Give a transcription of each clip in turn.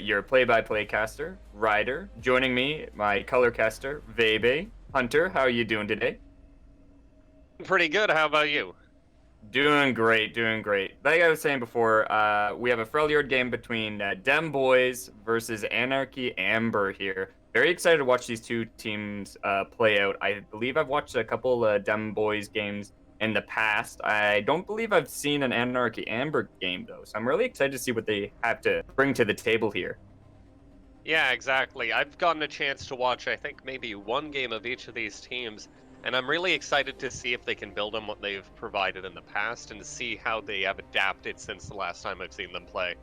your play-by-play caster, Ryder. Joining me, my color caster, Vebe. Hunter, how are you doing today? Pretty good. How about you? Doing great, doing great. Like I was saying before, we have a Freljord game between Dem Boys versus Anarchy Amber here. Very excited to watch these two teams play out. I believe I've watched a couple Dem Boys games in the past. I don't believe I've seen an Anarchy Amber game though, so I'm really excited to see what they have to bring to the table here. Yeah, exactly. I've gotten a chance to watch, I think, maybe one game of each of these teams, and I'm really excited to see if they can build on what they've provided in the past and see how they have adapted since the last time I've seen them play.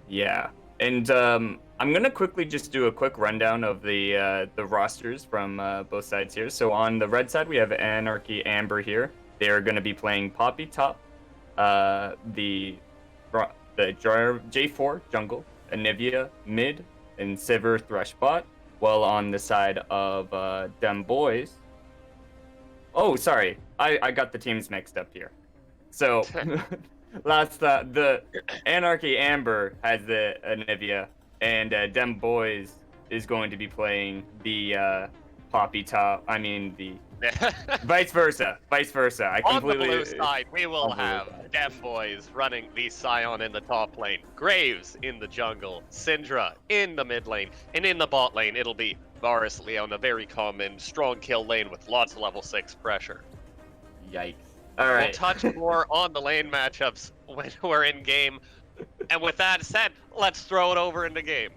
Yeah, and I'm gonna quickly just do a quick rundown of the rosters from both sides here. So on the red side, we have Anarchy Amber here. They are gonna be playing Poppy top, the J4 jungle, Anivia mid, and Sivir Thresh bot. While on the side of Dem Boys, oh sorry, I got the teams mixed up here. So last the Anarchy Amber has the Anivia, and Dem Boys is going to be playing the Poppy top. I mean the vice versa. Vice versa. I On the completely blue side, we will have Dem Boys running the Scion in the top lane, Graves in the jungle, Syndra in the mid lane, and in the bot lane, it'll be Varus Leona, very common, strong kill lane with lots of level 6 pressure. Yikes. All We'll right. touch more on the lane matchups when we're in game. And with that said, let's throw it over into game.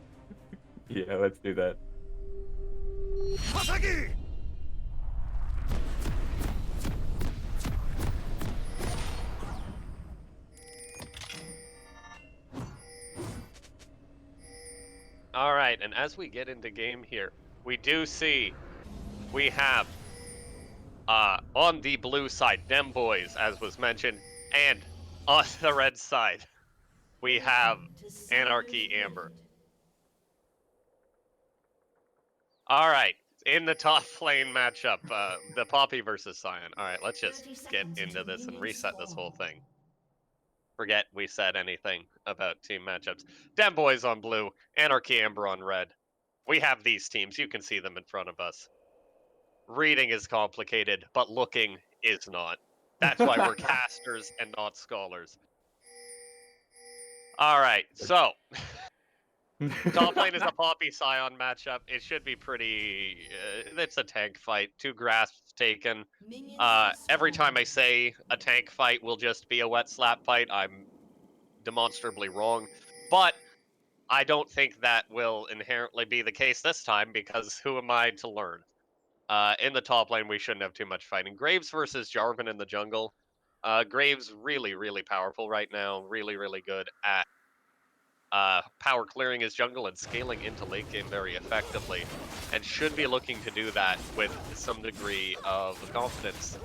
Yeah, let's do that. All right, and as we get into game here, we do see we have on the blue side, Dem Boys, as was mentioned, and on the red side, we have Anarchy Amber. All right, in the top lane matchup, the Poppy versus Scion. All right, let's just get into this and reset this whole thing. Forget we said anything about team matchups. Dem Boys on blue, Anarchy Amber on red. We have these teams. You can see them in front of us. Reading is complicated, but looking is not. That's why we're casters and not scholars. All right, so top lane is a Poppy Scion matchup. It should be pretty. It's a tank fight. 2 grasps taken. Every time I say a tank fight will just be a wet slap fight, I'm demonstrably wrong. But I don't think that will inherently be the case this time because who am I to learn? In the top lane, we shouldn't have too much fighting. Graves versus Jarvan in the jungle. Graves really, really powerful right now. Really, really good at power clearing his jungle and scaling into late game very effectively, and should be looking to do that with some degree of confidence.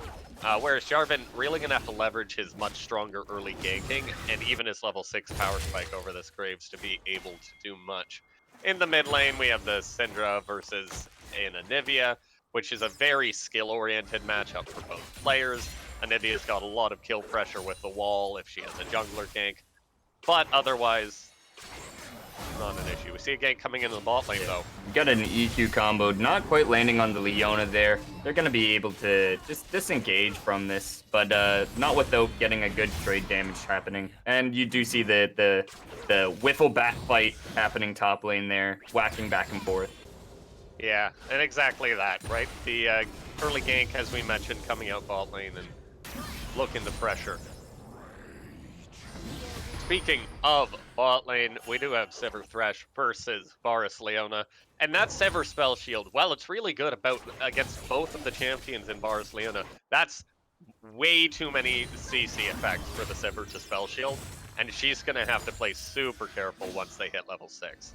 Whereas Jarvan really going to have to leverage his much stronger early ganking and even his level 6 power spike over this Graves to be able to do much. In the mid lane, we have the Syndra versus an Anivia, which is a very skill-oriented matchup for both players. Anivia's got a lot of kill pressure with the wall if she has a jungler gank, but otherwise, not an issue. We see a gank coming into the bot lane, though. Got an EQ combo, not quite landing on the Leona there. They're going to be able to just disengage from this, but not without getting a good trade damage happening. And you do see the whiffle bat fight happening top lane there, whacking back and forth. Yeah, and exactly that, right? The early gank, as we mentioned, coming out bot lane and looking to pressure. Speaking of bot lane, we do have Sivir Thresh versus Varus Leona, and that Sivir spell shield, well, it's really good against both of the champions in Varus Leona. That's way too many CC effects for the Sivir to spell shield, and she's going to have to play super careful once they hit level 6.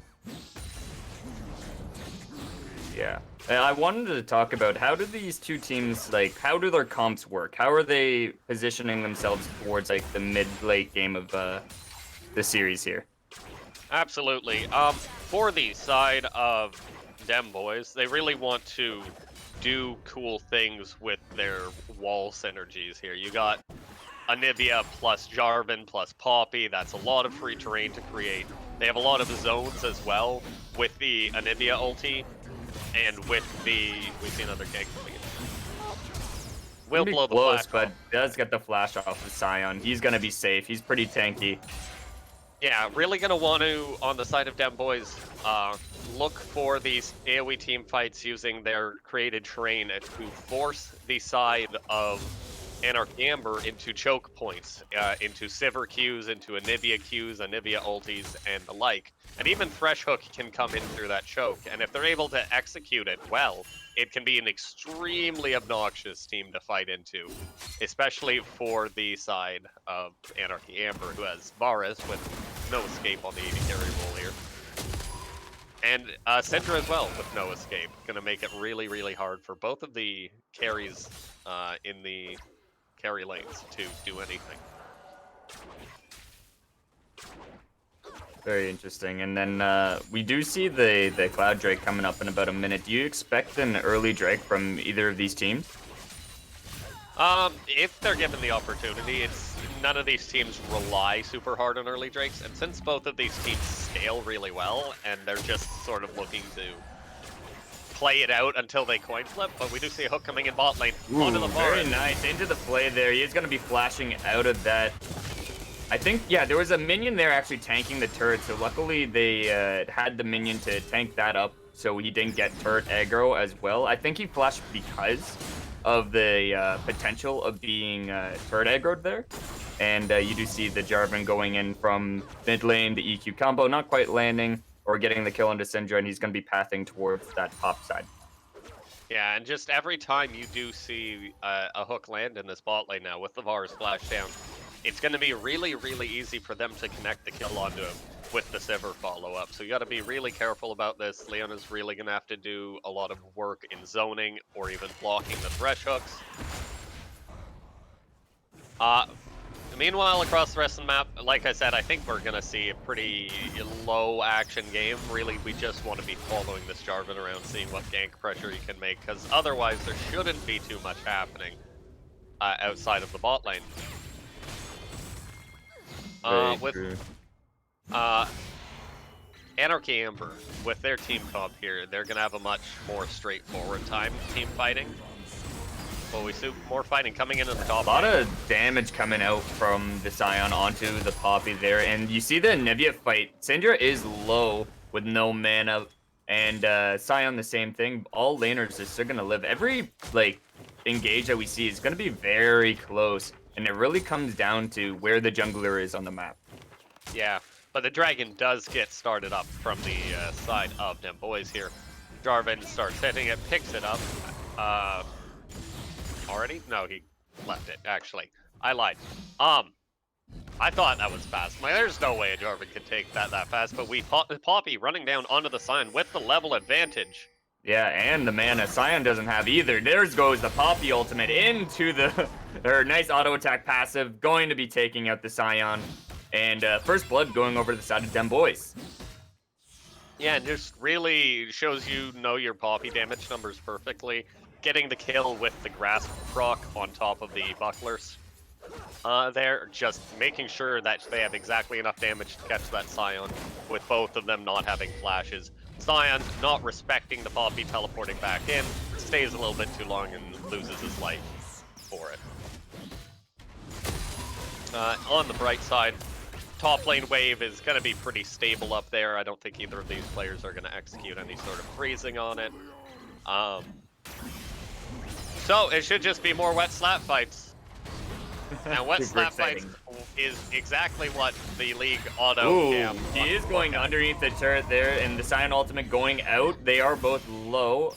Yeah. I wanted to talk about how do these two teams, like, how do their comps work? How are they positioning themselves towards, like, the mid-late game of the series here? Absolutely. For the side of Dem Boys, they really want to do cool things with their wall synergies here. You got Anivia plus Jarvan plus Poppy. That's a lot of free terrain to create. They have a lot of zones as well with the Anivia ulti and with the... We see another gank coming in. We'll Be blow the close, flash but off. does get the flash off of Sion. He's gonna be safe. He's pretty tanky. Yeah, really gonna want to, on the side of Dem Boys, look for these AoE team fights using their created terrain to force the side of Anarchy Amber into choke points, into Sivir Qs, into Anivia Qs, Anivia ultis, and the like. And even Thresh Hook can come in through that choke, and if they're able to execute it well, it can be an extremely obnoxious team to fight into, especially for the side of Anarchy Amber, who has Boris with no escape on the AD carry role here. And Syndra as well with no escape. Gonna make it really, really hard for both of the carries in the carry lanes to do anything. Very interesting. And then we do see the Cloud Drake coming up in about a minute. Do you expect an early Drake from either of these teams? If they're given the opportunity, none of these teams rely super hard on early Drakes, and since both of these teams scale really well, and they're just sort of looking to play it out until they coin flip, but we do see a hook coming in bot lane. Onto the bar. Very nice. Into the play there. He is going to be flashing out of that. I think, yeah, there was a minion there actually tanking the turret, so luckily they had the minion to tank that up, so he didn't get turret aggro as well. I think he flashed because of the potential of being turret aggroed there. And you do see the Jarvan going in from mid lane, the EQ combo, not quite landing or getting the kill onto Syndra, and he's going to be pathing towards that top side. Yeah, and just every time you do see a hook land in this bot lane now with the Varus flash down, it's going to be really, really easy for them to connect the kill onto him with the Sivir follow-up. So you got to be really careful about this. Leona's really going to have to do a lot of work in zoning or even blocking the Thresh hooks. Meanwhile, across the rest of the map, like I said, I think we're going to see a pretty low action game. Really, we just want to be following this Jarvan around, seeing what gank pressure he can make, because otherwise there shouldn't be too much happening outside of the bot lane. Anarchy Amber, with their team comp here, they're going to have a much more straightforward time team fighting. Well, we see more fighting coming in the top. A lot of damage coming out from the Sion onto the Poppy there. And you see the Anivia fight. Syndra is low with no mana. And Sion the same thing. All laners are still going to live. Every engage that we see is going to be very close. And it really comes down to where the jungler is on the map. Yeah, but the dragon does get started up from the side of Dem Boys here. Jarvan starts hitting it, picks it up. Already? No, he left it, actually. I lied. I thought that was fast. There's no way a Jarvan could take that fast, but Poppy running down onto the Sion with the level advantage. Yeah, and the mana Sion doesn't have either. There goes the Poppy ultimate into her nice auto attack passive, going to be taking out the Sion. And first blood going over to the side of Dem Boys. Yeah, and just really shows you know your Poppy damage numbers perfectly. Getting the kill with the grasp proc on top of the bucklers there, just making sure that they have exactly enough damage to catch that Sion, with both of them not having flashes. Sion not respecting the Poppy, teleporting back in, stays a little bit too long and loses his life for it. On the bright side, top lane wave is going to be pretty stable up there. I don't think either of these players are going to execute any sort of freezing on it. So it should just be more wet slap fights. And wet slap fights is exactly what the League auto cam. He is going underneath the turret there, and the Sion ultimate going out. They are both low.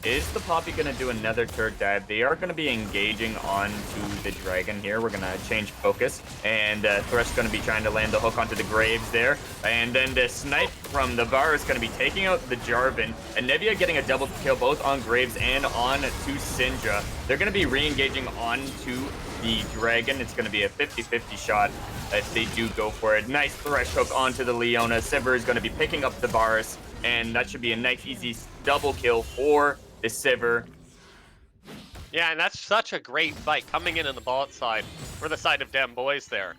Is the Poppy going to do another turret dive? They are going to be engaging onto the dragon here. We're going to change focus. And Thresh going to be trying to land the hook onto the Graves there. And then the snipe from the bar is going to be taking out the Jarvan. And Anivia getting a double kill both on Graves and on to Syndra. They're going to be re-engaging onto the dragon. It's going to be a 50-50 shot if they do go for it. Nice Thresh hook onto the Leona. Sivir is going to be picking up the Varus. And that should be a nice, easy double kill for the Sivir. Yeah, and that's such a great fight coming in on the bot side for the side of Dem Boys there.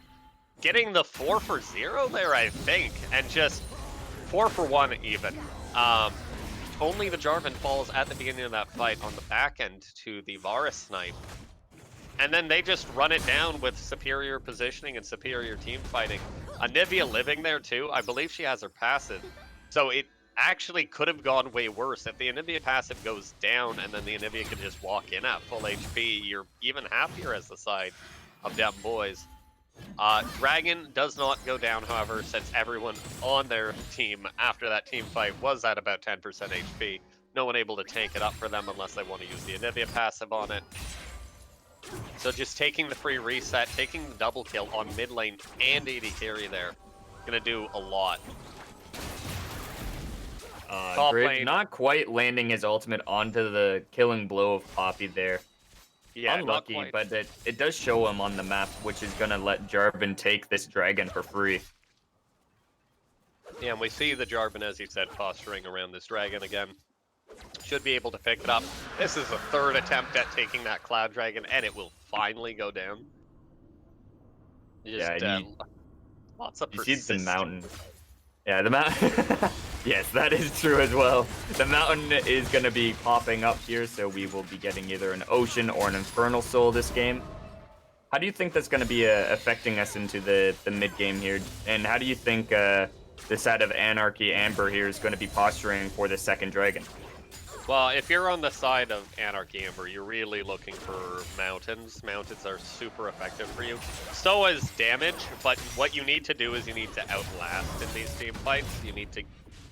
getting the 4 for 0 there, I think, and just 4 for 1 even. Only the Jarvan falls at the beginning of that fight on the back end to the Varus snipe. And then they just run it down with superior positioning and superior team fighting. Anivia living there too. I believe she has her passive. So it actually could have gone way worse. If the Anivia passive goes down and then the Anivia can just walk in at full HP, you're even happier as the side of Dem Bois. Dragon does not go down, however, since everyone on their team after that team fight was at about 10% HP. No one able to tank it up for them unless they want to use the Anivia passive on it. So just taking the free reset, taking the double kill on mid lane and AD carry there, gonna do a lot. Top Grid lane, not quite landing his ultimate onto the killing blow of Poppy there. yeah, Unlucky, not quite. but it does show him on the map, which is gonna let Jarvan take this dragon for free. Yeah, and we see the Jarvan, as you said, posturing around this dragon again. Should be able to pick it up. This is the third attempt at taking that Cloud Dragon, and it will finally go down. Just, Yeah, lots of you see the persistence. mountain. Yeah, the mountain. Yes, that is true as well. The mountain is gonna be popping up here, so we will be getting either an ocean or an infernal soul this game. How do you think that's gonna be affecting us into the mid game here? And how do you think the side of Anarchy Amber here is gonna be posturing for the second dragon? Well, if you're on the side of Anarchy Amber, you're really looking for mountains. Mountains are super effective for you. So is damage, but what you need to do is you need to outlast in these team fights. You need to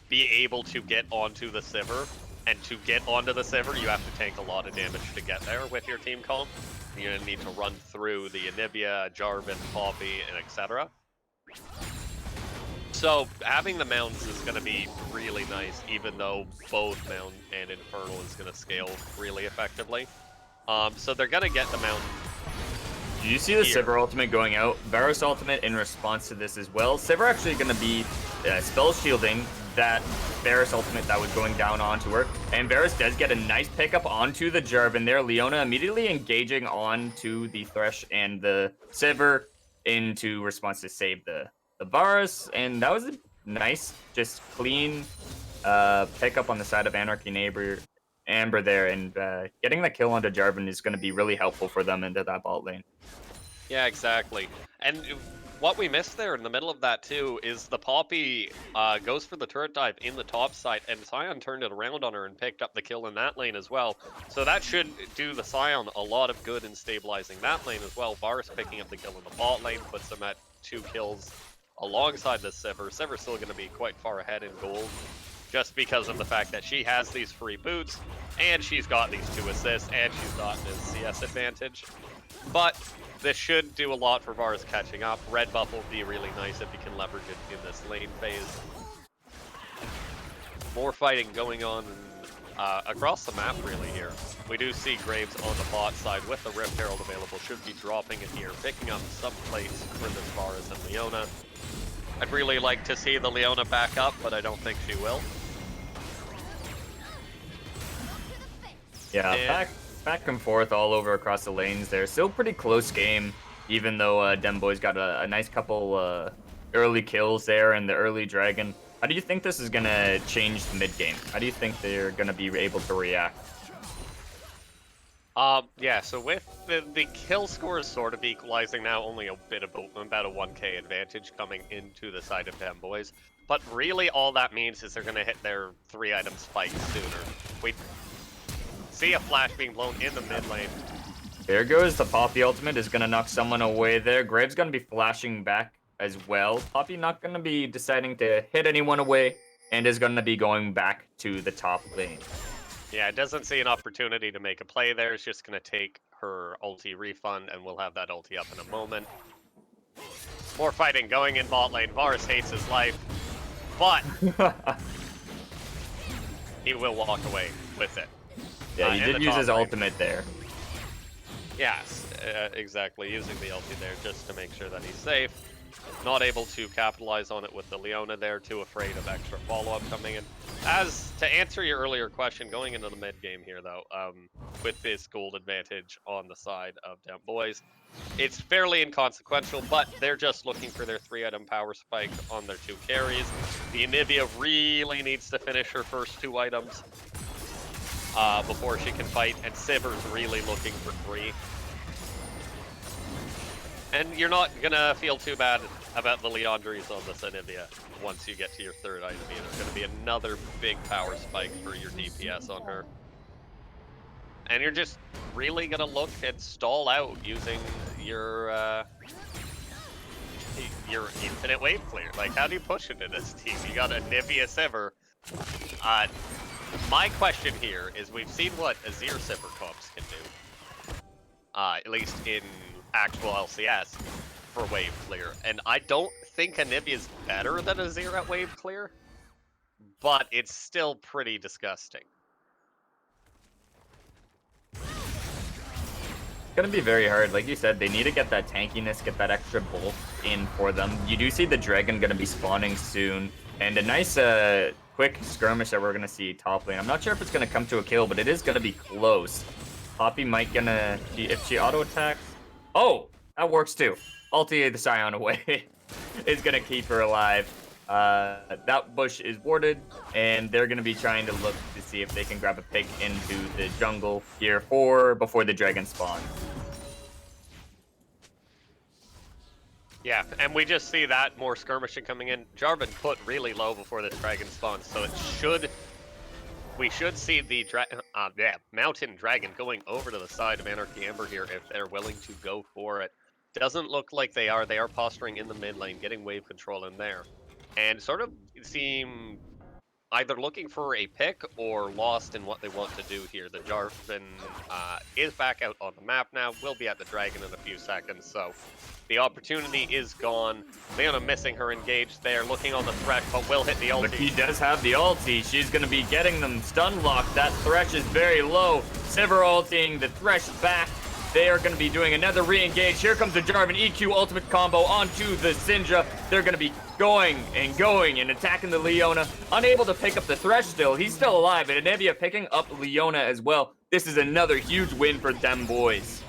be able to get onto the Sivir, and to get onto the Sivir, you have to tank a lot of damage to get there with your team comp. You're gonna need to run through the Anivia, Jarvan, Poppy, and etc. So having the mountains is going to be really nice, even though both Mountain and Infernal is going to scale really effectively. So they're going to get the mountain. Do you see the Sivir ultimate going out? Varus ultimate in response to this as well. Sivir actually going to be spell shielding that Varus ultimate that was going down onto her. And Varus does get a nice pickup onto the Jarvan there. Leona immediately engaging onto the Thresh and the Sivir into response to save the Varus. And that was a nice, just clean pickup on the side of Anarchy Amber there. And getting the kill onto Jarvan is going to be really helpful for them into that bot lane. Yeah, exactly. And what we missed there in the middle of that too is the Poppy goes for the turret dive in the top side, and Sion turned it around on her and picked up the kill in that lane as well. So that should do the Sion a lot of good in stabilizing that lane as well. Varus picking up the kill in the bot lane puts him at 2 kills alongside the Sivir. Sivir's still going to be quite far ahead in gold, just because of the fact that she has these free boots, and she's got these 2 assists, and she's got this CS advantage. But this should do a lot for Varus catching up. Red buff will be really nice if you can leverage it in this lane phase. More fighting going on across the map really here. We do see Graves on the bot side with the Rift Herald available. Should be dropping it here, picking up some plates for this Varus and Leona. I'd really like to see the Leona back up, but I don't think she will. Yeah, back and forth all over across the lanes there. Still pretty close game, even though Dem Bois got a nice couple early kills there and the early dragon. How do you think this is going to change the mid game? How do you think they're going to be able to react? Yeah, so with the kill score is sort of equalizing now, only a bit of about a 1k advantage coming into the side of Dem Bois. But really all that means is they're going to hit their 3 items spike sooner. We see a flash being blown in the mid lane. There goes the Poppy ultimate, is going to knock someone away there. Graves going to be flashing back as well. Poppy not going to be deciding to hit anyone away, and is going to be going back to the top lane. Yeah, it doesn't see an opportunity to make a play there. It's just going to take her ulti refund, and we'll have that ulti up in a moment. More fighting going in bot lane. Varus hates his life, but he will walk away with it. Yeah, he did use his ultimate there. Yes, exactly. Using the ulti there just to make sure that he's safe. Not able to capitalize on it with the Leona there, too afraid of extra follow-up coming in. As to answer your earlier question, going into the mid game here though, with this gold advantage on the side of Dem Bois, It's fairly inconsequential, but they're just looking for their 3-item power spike on their 2 carries. The Anivia really needs to finish her first 2 items before she can fight, and Sivir's really looking for 3. And you're not gonna feel too bad about the Leandries on this Anivia once you get to your 3rd item. There's gonna be another big power spike for your DPS on her. And you're just really gonna look and stall out using your infinite wave clear. Like, how do you push into this team? You got Anivia Sivir. My question here is, we've seen what Azir Sivir comps can do, at least in actual LCS for wave clear, and I don't think Anivia's better than Azir at wave clear, but it's still pretty disgusting. It's gonna be very hard. Like you said, they need to get that tankiness, get that extra bulk in for them. You do see the dragon gonna be spawning soon, and a nice quick skirmish that we're gonna see top lane. I'm not sure if it's gonna come to a kill, but it is gonna be close. Poppy might gonna, if she auto attacks. Oh, that works too. Ulti the Scion away is gonna keep her alive. That bush is warded, and they're gonna be trying to look to see if they can grab a pick into the jungle here before the dragon spawns. Yeah, and we just see that more skirmishing coming in. Jarvan put really low before the dragon spawns, so we should see the mountain dragon going over to the side of Anarchy Ember here if they're willing to go for it. Doesn't look like they are. They are posturing in the mid lane, getting wave control in there, and sort of seem either looking for a pick or lost in what they want to do here. The Jarvan is back out on the map now. Will be at the dragon in a few seconds, so the opportunity is gone. Leona missing her engage there, looking on the Thresh, but will hit the ulti. But he does have the ulti. She's going to be getting them stun locked. That Thresh is very low. Sivir ulting the Thresh back. They are going to be doing another re-engage. Here comes the Jarvan EQ ultimate combo onto the Syndra. They're going to be going and attacking the Leona. Unable to pick up the Thresh still. He's still alive, and Anivia picking up Leona as well. This is another huge win for them boys.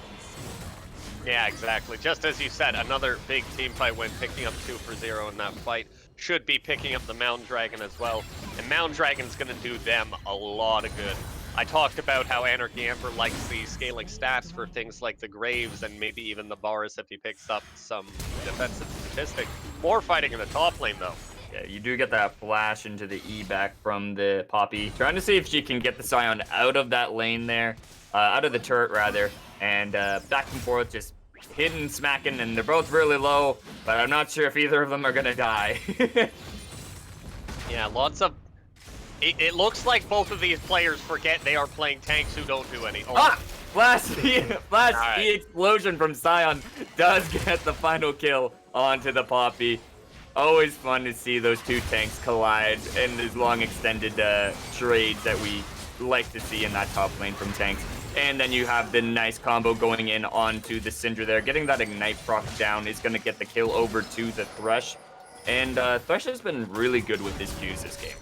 Yeah, exactly. Just as you said, another big team fight win, picking up 2-0 in that fight. Should be picking up the Mountain Dragon as well. And Mountain Dragon's going to do them a lot of good. I talked about how Anarchy Ember likes the scaling stats for things like the Graves and maybe even the Boris if he picks up some defensive statistics. More fighting in the top lane, though. Yeah, you do get that flash into the E back from the Poppy. Trying to see if she can get the Scion out of that lane there. Out of the turret, rather. And back and forth, just hitting, smacking, and they're both really low. But I'm not sure if either of them are going to die. Yeah, lots of... It looks like both of these players forget they are playing tanks who don't do any. Oh. Ah! Flash E explosion from Scion does get the final kill onto the Poppy. Always fun to see those two tanks collide in these long extended trades that we like to see in that top lane from tanks. And then you have the nice combo going in onto the Syndra there. Getting that Ignite proc down is going to get the kill over to the Thresh. And Thresh has been really good with his Qs this game.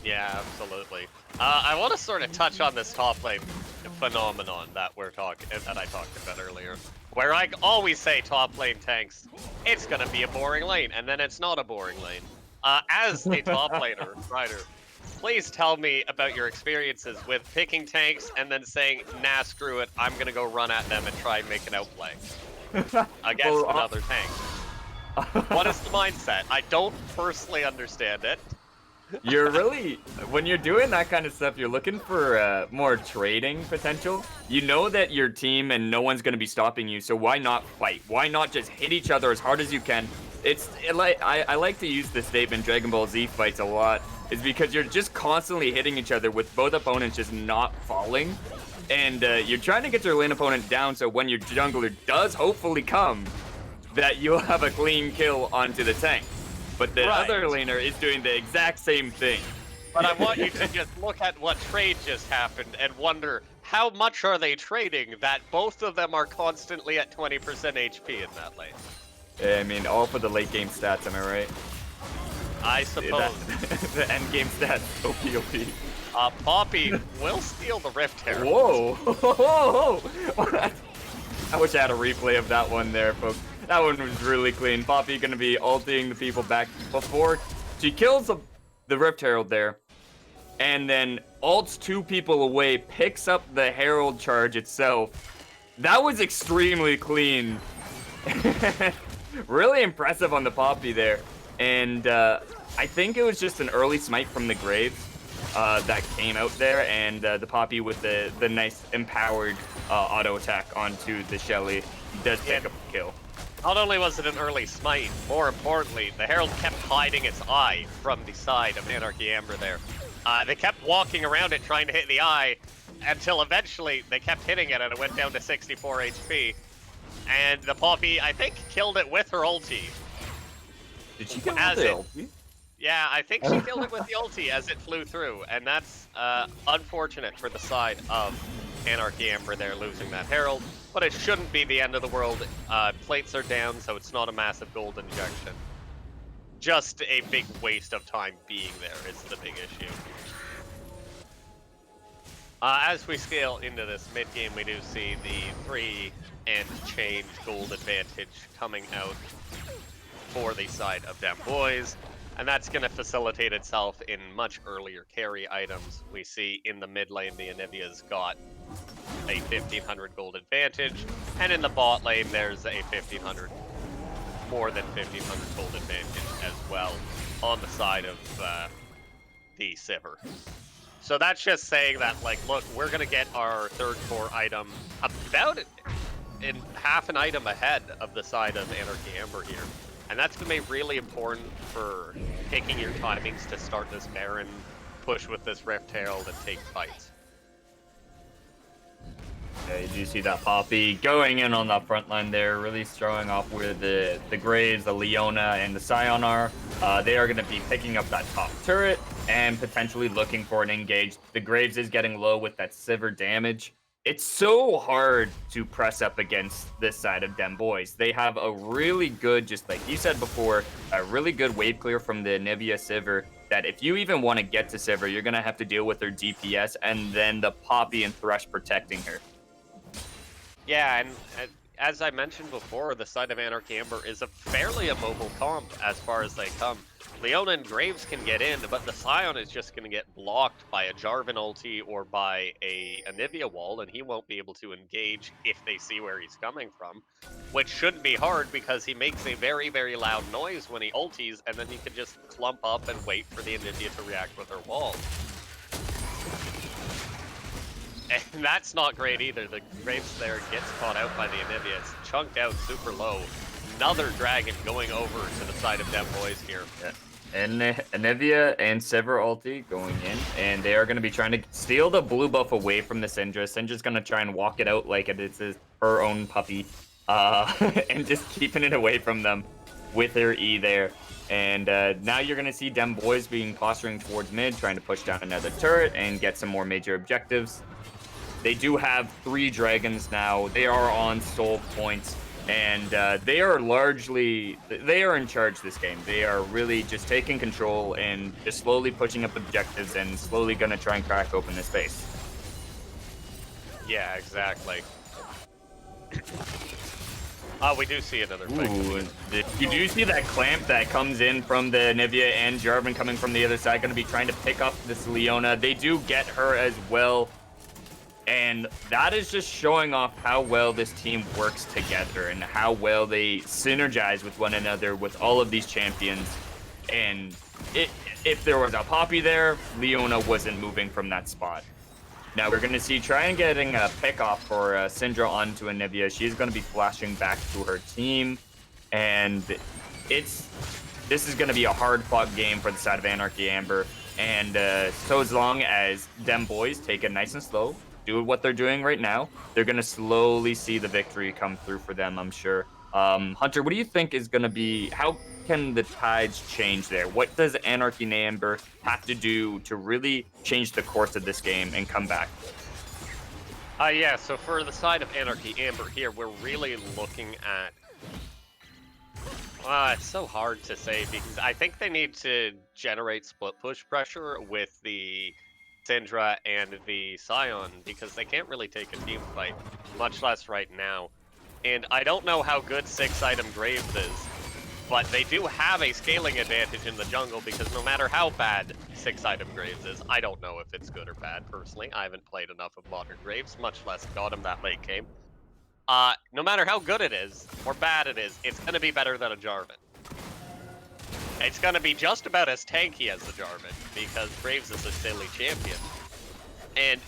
Yeah, absolutely. I want to sort of touch on this top lane phenomenon that I talked about earlier, where I always say top lane tanks, it's gonna be a boring lane, and then it's not a boring lane. As a top laner, Ryder, please tell me about your experiences with picking tanks and then saying, nah, screw it, I'm gonna go run at them and try and make an outplay against another tank. What is the mindset? I don't personally understand it. You're really, when you're doing that kind of stuff, you're looking for more trading potential. You know that your team and no one's going to be stopping you, so why not fight? Why not just hit each other as hard as you can? I like to use the statement Dragon Ball Z fights a lot, is because you're just constantly hitting each other with both opponents just not falling. And you're trying to get your lane opponent down so when your jungler does hopefully come, that you'll have a clean kill onto the tank. But the other laner is doing the exact same thing. But I want you to just look at what trade just happened and wonder, how much are they trading that both of them are constantly at 20% HP in that lane? Yeah, I mean, all for the late game stats, am I right? I suppose. The end game stats, OP. Poppy will steal the Rift here. Whoa! I wish I had a replay of that one there, folks. That one was really clean. Poppy gonna be ulting the people back before she kills the Rift Herald there. And then ults 2 people away, picks up the Herald charge itself. That was extremely clean. Really impressive on the Poppy there. And I think it was just an early smite from the Graves that came out there, and the Poppy with the nice empowered auto attack onto the Shelly does pick up the kill. Not only was it an early smite, more importantly, the Herald kept hiding its eye from the side of Anarchy Amber there. They kept walking around it trying to hit the eye until eventually they kept hitting it and it went down to 64 HP. And the Poppy, I think, killed it with her ulti. Did she kill the ulti? Yeah, I think she killed it with the ulti as it flew through. And that's unfortunate for the side of Anarchy Amber there, losing that Herald. But it shouldn't be the end of the world. Plates are down, so it's not a massive gold injection. Just a big waste of time being there is the big issue. As we scale into this mid-game, we do see the 3 and change gold advantage coming out for the side of them Bois. And that's going to facilitate itself in much earlier carry items. We see in the mid lane, the Anivia's got a 1500 gold advantage, and in the bot lane, there's a 1500, more than 1500 gold advantage as well on the side of the Sivir. So that's just saying that, like, look, we're going to get our third core item about in half an item ahead of the side of Anarchy Amber here. And that's going to be really important for picking your timings to start this Baron, push with this Rift Herald, and take fights. Yeah, you do see that Poppy going in on that front line there, really showing off where the Graves, the Leona, and the Scion are. They are going to be picking up that top turret and potentially looking for an engage. The Graves is getting low with that Sivir damage. It's so hard to press up against this side of them Bois. They have a really good, just like you said before, a really good wave clear from the Nivea Sivir that if you even want to get to Sivir, you're going to have to deal with her DPS and then the Poppy and Thresh protecting her. Yeah, and as I mentioned before, the side of Anarchy Amber is a fairly immobile comp as far as they come. Leona and Graves can get in, but the Scion is just going to get blocked by a Jarvan ulti or by a Anivia wall, and he won't be able to engage if they see where he's coming from, which shouldn't be hard because he makes a very, very loud noise when he ultis, and then he can just clump up and wait for the Anivia to react with her wall. And that's not great either. The Graves there gets caught out by the Anivia. It's chunked out super low. Another dragon going over to the side of them Bois here. Yeah. And Anivia and Sivir ulti going in, and they are going to be trying to steal the blue buff away from the Syndra. Syndra's going to try and walk it out like it is her own puppy, and just keeping it away from them with her E there. And now you're going to see them Bois being posturing towards mid, trying to push down another turret and get some more major objectives. They do have 3 dragons now. They are on soul points, and they are in charge this game. They are really just taking control and just slowly pushing up objectives and slowly going to try and crack open this space. Yeah, exactly. We do see another fight. You do see that clamp that comes in from the Nivea and Jarvan coming from the other side, going to be trying to pick up this Leona. They do get her as well. And that is just showing off how well this team works together and how well they synergize with one another with all of these champions. And if there was a Poppy there, Leona wasn't moving from that spot. Now we're going to see trying getting a pick off for Syndra onto Anivia. She's going to be flashing back to her team. And this is going to be a hard-fought game for the side of Anarchy Amber. And so as long as them Bois take it nice and slow, do what they're doing right now, they're going to slowly see the victory come through for them, I'm sure. Hunter, what do you think is going to be, how can the tides change there? What does Anarchy Amber have to do to really change the course of this game and come back? Yeah, so for the side of Anarchy Amber here, we're really looking at... it's so hard to say because I think they need to generate split push pressure with the Syndra and the Scion because they can't really take a team fight, much less right now. And I don't know how good 6-item Graves is, but they do have a scaling advantage in the jungle because no matter how bad 6-item Graves is, I don't know if it's good or bad personally. I haven't played enough of Modern Graves, much less got him that late game. No matter how good it is, or bad it is, it's going to be better than a Jarvan. It's going to be just about as tanky as the Jarvan, because Graves is a silly champion. And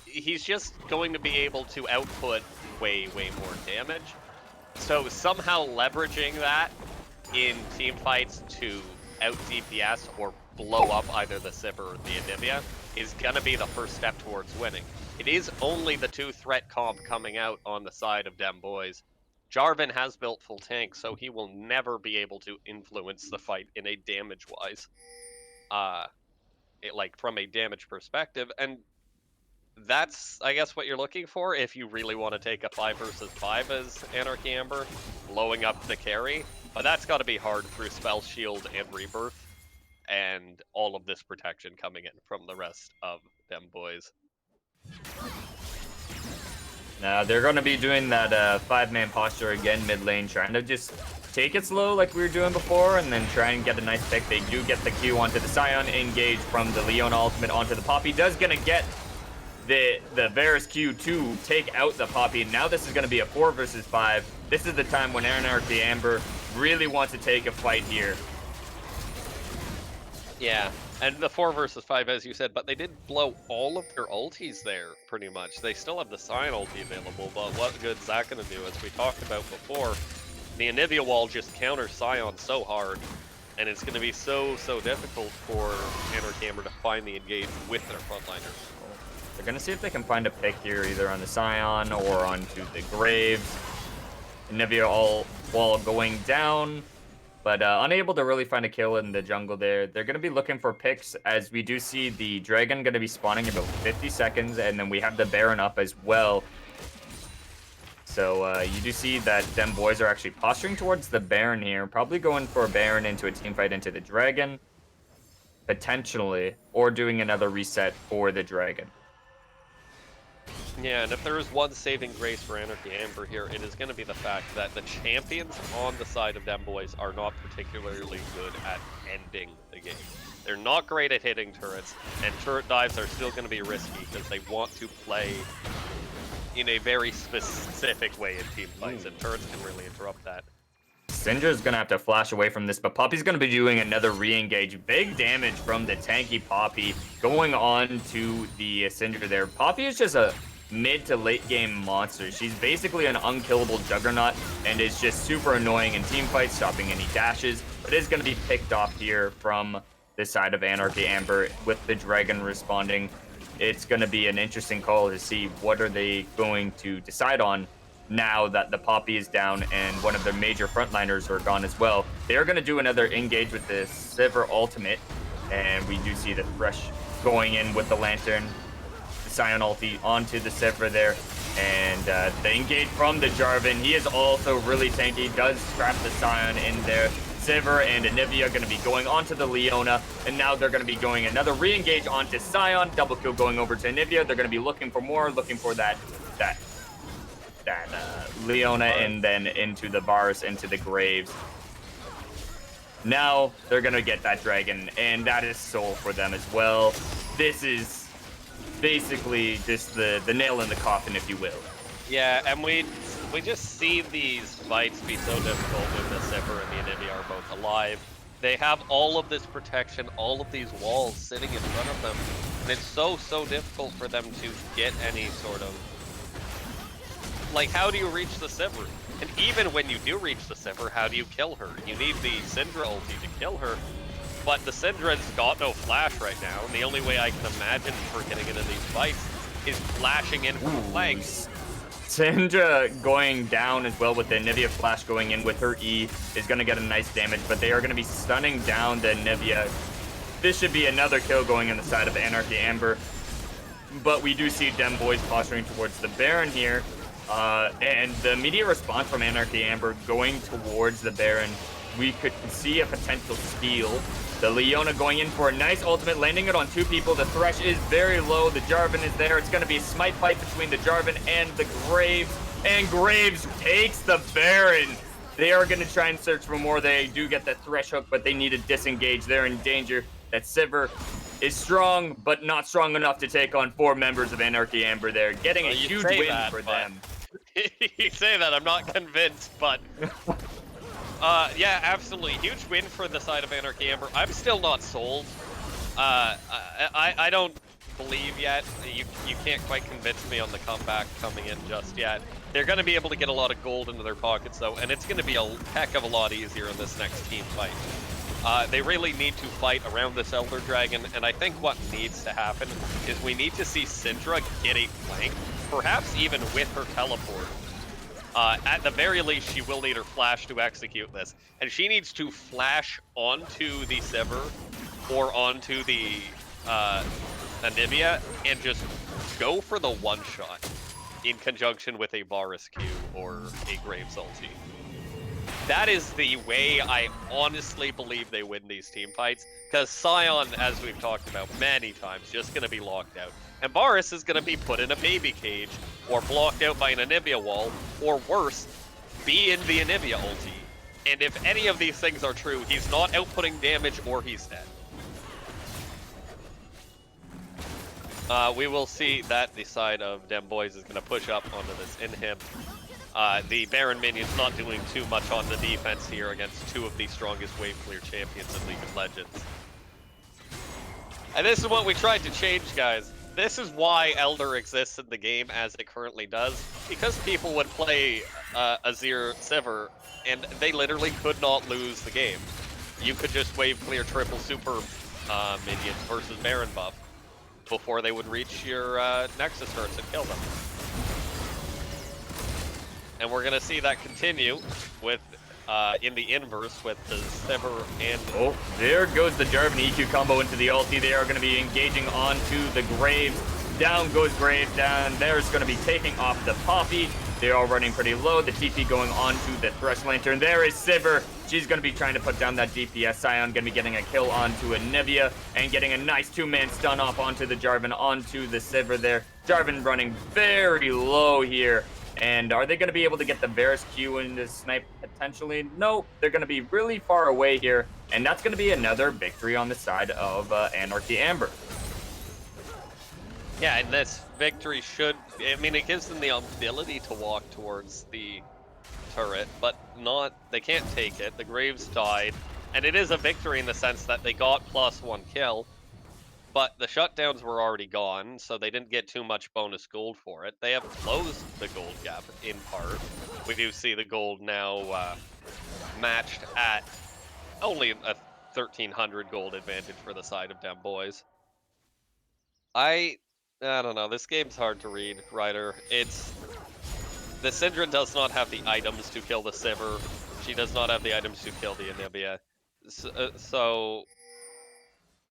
he's just going to be able to output way more damage. So somehow leveraging that in team fights to out DPS or blow up either the Sivir or the Anivia is going to be the first step towards winning. It is only the 2 threat comp coming out on the side of Dem Bois. Jarvan has built full tank, so he will never be able to influence the fight in a damage-wise, like from a damage perspective, and that's, I guess, what you're looking for if you really want to take a 5 versus 5 as Anarchy Amber, blowing up the carry, but that's got to be hard through Spell Shield and Rebirth, and all of this protection coming in from the rest of Dem Bois. Now they're going to be doing that 5-man posture again mid lane, trying to just take it slow like we were doing before, and then try and get a nice pick. They do get the Q onto the Sion, engage from the Leona ultimate onto the Poppy. Does gonna get the Varus Q to take out the Poppy. Now this is going to be a 4 versus 5. This is the time when Anarchy Amber really wants to take a fight here. Yeah, and the 4 versus 5, as you said, but they did blow all of their ultis there, pretty much. They still have the Sion ulti available, but what good is that going to do? As we talked about before, the Anivia wall just counters Sion so hard, and it's going to be so difficult for Anarchy Amber to find the engage with their frontliners. They're going to see if they can find a pick here, either on the Sion or onto the Graves. Anivia all wall going down, but unable to really find a kill in the jungle there. They're going to be looking for picks, as we do see the Dragon going to be spawning in about 50 seconds, and then we have the Baron up as well. So you do see that Dem Bois are actually posturing towards the Baron here, probably going for a Baron into a team fight into the Dragon, potentially, or doing another reset for the Dragon. Yeah, and if there is one saving grace for Anarchy Amber here, it is going to be the fact that the champions on the side of Dem Bois are not particularly good at ending the game. They're not great at hitting turrets, and turret dives are still going to be risky because they want to play in a very specific way in team fights, and turrets can really interrupt that. Syndra's going to have to flash away from this, but Poppy's going to be doing another re-engage. Big damage from the tanky Poppy going on to the Syndra there. Poppy is just a mid to late game monster. She's basically an unkillable juggernaut and is just super annoying in team fights, stopping any dashes, but is going to be picked off here from the side of Anarchy Amber with the Dragon responding. It's going to be an interesting call to see what are they going to decide on now that the Poppy is down and one of their major frontliners are gone as well. They're going to do another engage with the Sivir ultimate, and we do see the Thresh going in with the Lantern, the Sion ulti onto the Sivir there, and the engage from the Jarvan. He is also really tanky, does trap the Sion in there. Sivir and Anivia going to be going onto the Leona, and now they're going to be going another re-engage onto Sion. Double kill going over to Anivia. They're going to be looking for more, looking for that Leona, and then into the Varus, into the Graves. Now they're going to get that Dragon, and that is soul for them as well. This is basically just the nail in the coffin, if you will. Yeah, and we just see these fights be so difficult when the Sivir and the Anivia are both alive. They have all of this protection, all of these walls sitting in front of them, and it's so difficult for them to get any sort of... Like, how do you reach the Sivir? And even when you do reach the Sivir, how do you kill her? You need the Syndra ulti to kill her, but the Syndra's got no flash right now, and the only way I can imagine for getting into these fights is flashing in from the flanks. Syndra going down as well with the Anivia flash going in with her E is going to get a nice damage, but they are going to be stunning down the Anivia. This should be another kill going on the side of Anarchy Amber, but we do see Dem Bois posturing towards the Baron here. And the immediate response from Anarchy Amber going towards the Baron, we could see a potential steal. The Leona going in for a nice ultimate, landing it on 2 people. The Thresh is very low. The Jarvan is there. It's going to be a smite fight between the Jarvan and the Graves. and Graves takes the Baron. They are going to try and search for more. They do get the Thresh Hook, but they need to disengage. They're in danger. That Sivir is strong, but not strong enough to take on 4 members of Anarchy Amber there, getting a huge win for them. You say that, I'm not convinced, but yeah, absolutely. Huge win for the side of Anarchy Amber. I'm still not sold. I don't believe yet. You can't quite convince me on the comeback coming in just yet. They're going to be able to get a lot of gold into their pockets, though, and it's going to be a heck of a lot easier in this next team fight. They really need to fight around this Elder Dragon, and I think what needs to happen is we need to see Syndra get a flank, perhaps even with her teleport. At the very least, she will need her flash to execute this, and she needs to flash onto the Sivir or onto the Anivia and just go for the one-shot in conjunction with a Varus Q or a Graves ulti. That is the way I honestly believe they win these team fights, because Sion, as we've talked about many times, just going to be locked out. And Varus is going to be put in a baby cage, or blocked out by an Anivia wall, or worse, be in the Anivia ulti. And if any of these things are true, he's not outputting damage or he's dead. We will see that the side of Dem Bois is going to push up onto this inhib. The Baron minion's not doing too much on the defense here against 2 of the strongest wave clear champions in League of Legends. And this is what we tried to change, guys. This is why Elder exists in the game as it currently does, because people would play Azir Sivir, and they literally could not lose the game. You could just wave clear triple super minions versus Baron buff before they would reach your Nexus turrets and kill them. And we're gonna see that continue with in the inverse with the Sivir and... Oh, there goes the Jarvan EQ combo into the ulti. They are going to be engaging onto the Graves. Down goes Graves, down there's going to be taking off the Poppy. They are running pretty low. The TP going onto the Thresh Lantern. There is Sivir. She's going to be trying to put down that DPS. Sion going to be getting a kill onto Anivia and getting a nice 2-man stun off onto the Jarvan, onto the Sivir there. Jarvan running very low here. And are they going to be able to get the Varus Q into snipe potentially? No, they're going to be really far away here. And that's going to be another victory on the side of Anarchy Amber. Yeah, and this victory should, I mean, it gives them the ability to walk towards the turret, but they can't take it. The Graves died. And it is a victory in the sense that they got +1 kill. But the shutdowns were already gone, so they didn't get too much bonus gold for it. They have closed the gold gap in part. We do see the gold now matched at only a 1,300 gold advantage for the side of Dem Bois. I don't know. This game's hard to read, Ryder. The Syndra does not have the items to kill the Sivir. She does not have the items to kill the Anivia. So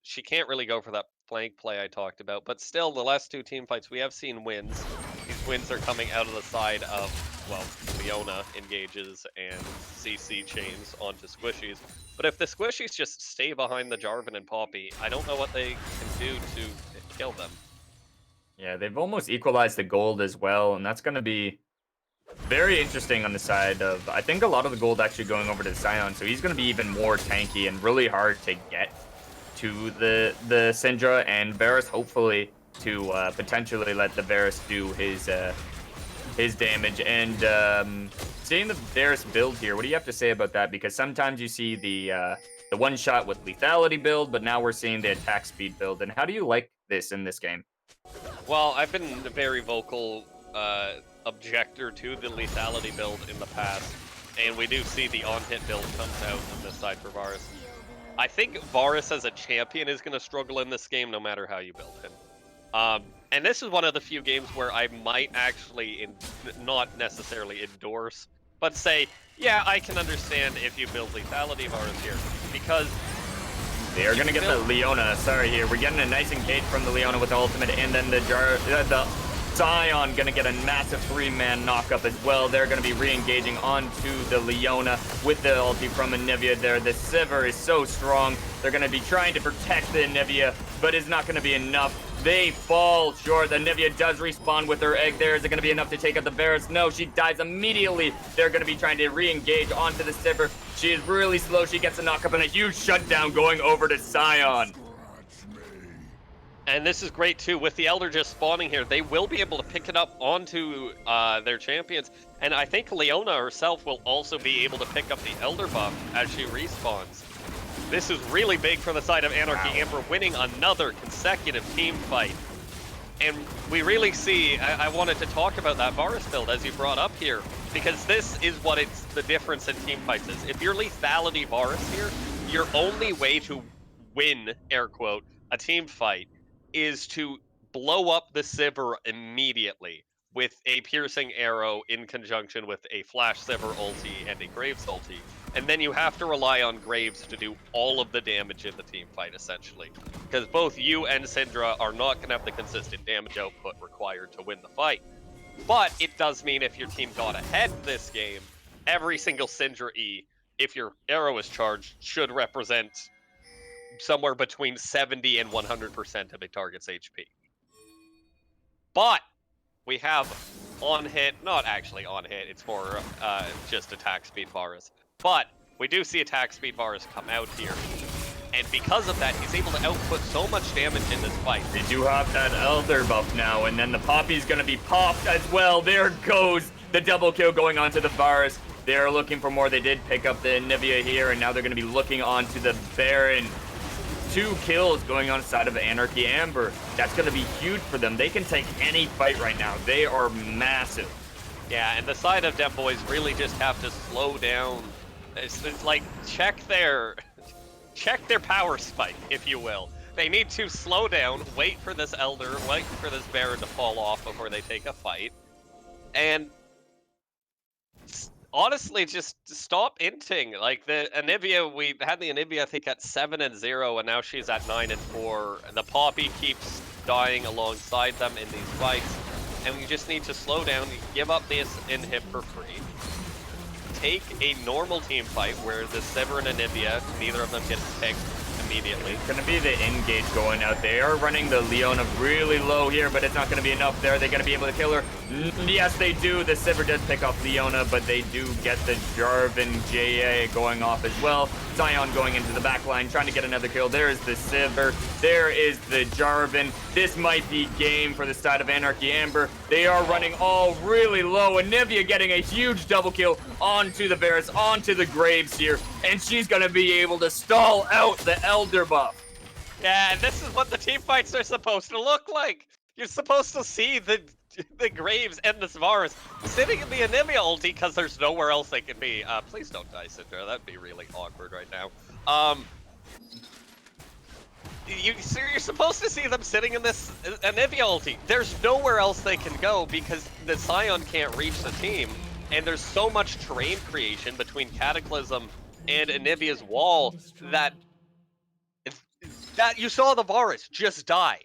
she can't really go for that flank play I talked about, but still, the last 2 team fights, we have seen wins. These wins are coming out of the side of, well, Leona engages and CC chains onto Squishies. But if the Squishies just stay behind the Jarvan and Poppy, I don't know what they can do to kill them. Yeah, they've almost equalized the gold as well, and that's going to be very interesting on the side of, I think a lot of the gold actually going over to Sion, so he's going to be even more tanky and really hard to get to the Syndra, and Varus hopefully to potentially let the Varus do his damage. And seeing the Varus build here, what do you have to say about that? Because sometimes you see the one shot with lethality build, but now we're seeing the attack speed build. And how do you like this in this game? Well, I've been a very vocal objector to the lethality build in the past, and we do see the on-hit build comes out on this side for Varus. I think Varus as a champion is going to struggle in this game no matter how you build him. And this is one of the few games where I might actually not necessarily endorse, but say, yeah, I can understand if you build lethality Varus here, because they are going to get the Leona. Sorry here. We're getting a nice engage from the Leona with the ultimate, and then the Sion going to get a massive 3-man knock-up as well. They're going to be re-engaging onto the Leona with the ulti from Anivia there. The Sivir is so strong. They're going to be trying to protect the Anivia, but it's not going to be enough. They fall short. Anivia does respawn with her egg there. Is it going to be enough to take out the Varus? No, she dies immediately. They're going to be trying to re-engage onto the Sivir. She is really slow. She gets a knock up and a huge shutdown going over to Sion. And this is great too, with the Elder just spawning here, they will be able to pick it up onto their champions, and I think Leona herself will also be able to pick up the Elder buff as she respawns. This is really big for the side of Anarchy. Amber winning another consecutive team fight. And we really see, I wanted to talk about that Varus build as you brought up here, because this is what it's the difference in team fights is. If you're lethality Varus here, your only way to win, air quote, a team fight is to blow up the Sivir immediately with a piercing arrow in conjunction with a flash Sivir ulti and a Graves ulti. And then you have to rely on Graves to do all of the damage in the team fight, essentially. Because both you and Syndra are not going to have the consistent damage output required to win the fight. But it does mean if your team got ahead this game, every single Syndra E, if your arrow is charged, should represent somewhere between 70 and 100% of a target's HP. But we have on hit, not actually on hit, it's more just attack speed Varus. But we do see attack speed Varus come out here. And because of that, he's able to output so much damage in this fight. They do have that Elder buff now, and then the Poppy's going to be popped as well. There goes the double kill going onto the Varus. They're looking for more. They did pick up the Anivia here, and now they're going to be looking onto the Baron. 2 kills going on the side of Anarchy Amber. That's going to be huge for them. They can take any fight right now. They are massive. Yeah, and the side of Bois really just have to slow down. It's like check their power spike, if you will. They need to slow down, wait for this Elder, wait for this Baron to fall off before they take a fight, and honestly, just stop inting. Like the Anivia, we had the Anivia, I think, at 7-0, and now she's at 9-4. The Poppy keeps dying alongside them in these fights, and we just need to slow down, give up this inhib for free. Take a normal team fight where the Sivir and Anivia, neither of them gets picked immediately. It's going to be the engage going out. They are running the Leona really low here, but it's not going to be enough there. They're going to be able to kill her. Yes, they do. The Sivir does pick off Leona, but they do get the Jarvan JA going off as well. Sion going into the back line, trying to get another kill. There is the Sivir. There is the Jarvan. This might be game for the side of Anarchy Amber. They are running all really low. Anivia getting a huge double kill onto the Varus, onto the Graves here, and she's going to be able to stall out the Elder buff. Yeah, and this is what the team fights are supposed to look like. You're supposed to see the Graves and the Varus sitting in the Anivia ulti because there's nowhere else they can be. Please don't die, Syndra. That'd be really awkward right now. You're supposed to see them sitting in this Anivia ulti. There's nowhere else they can go because the Sion can't reach the team, and there's so much terrain creation between Cataclysm and Anivia's wall that you saw the Varus just die.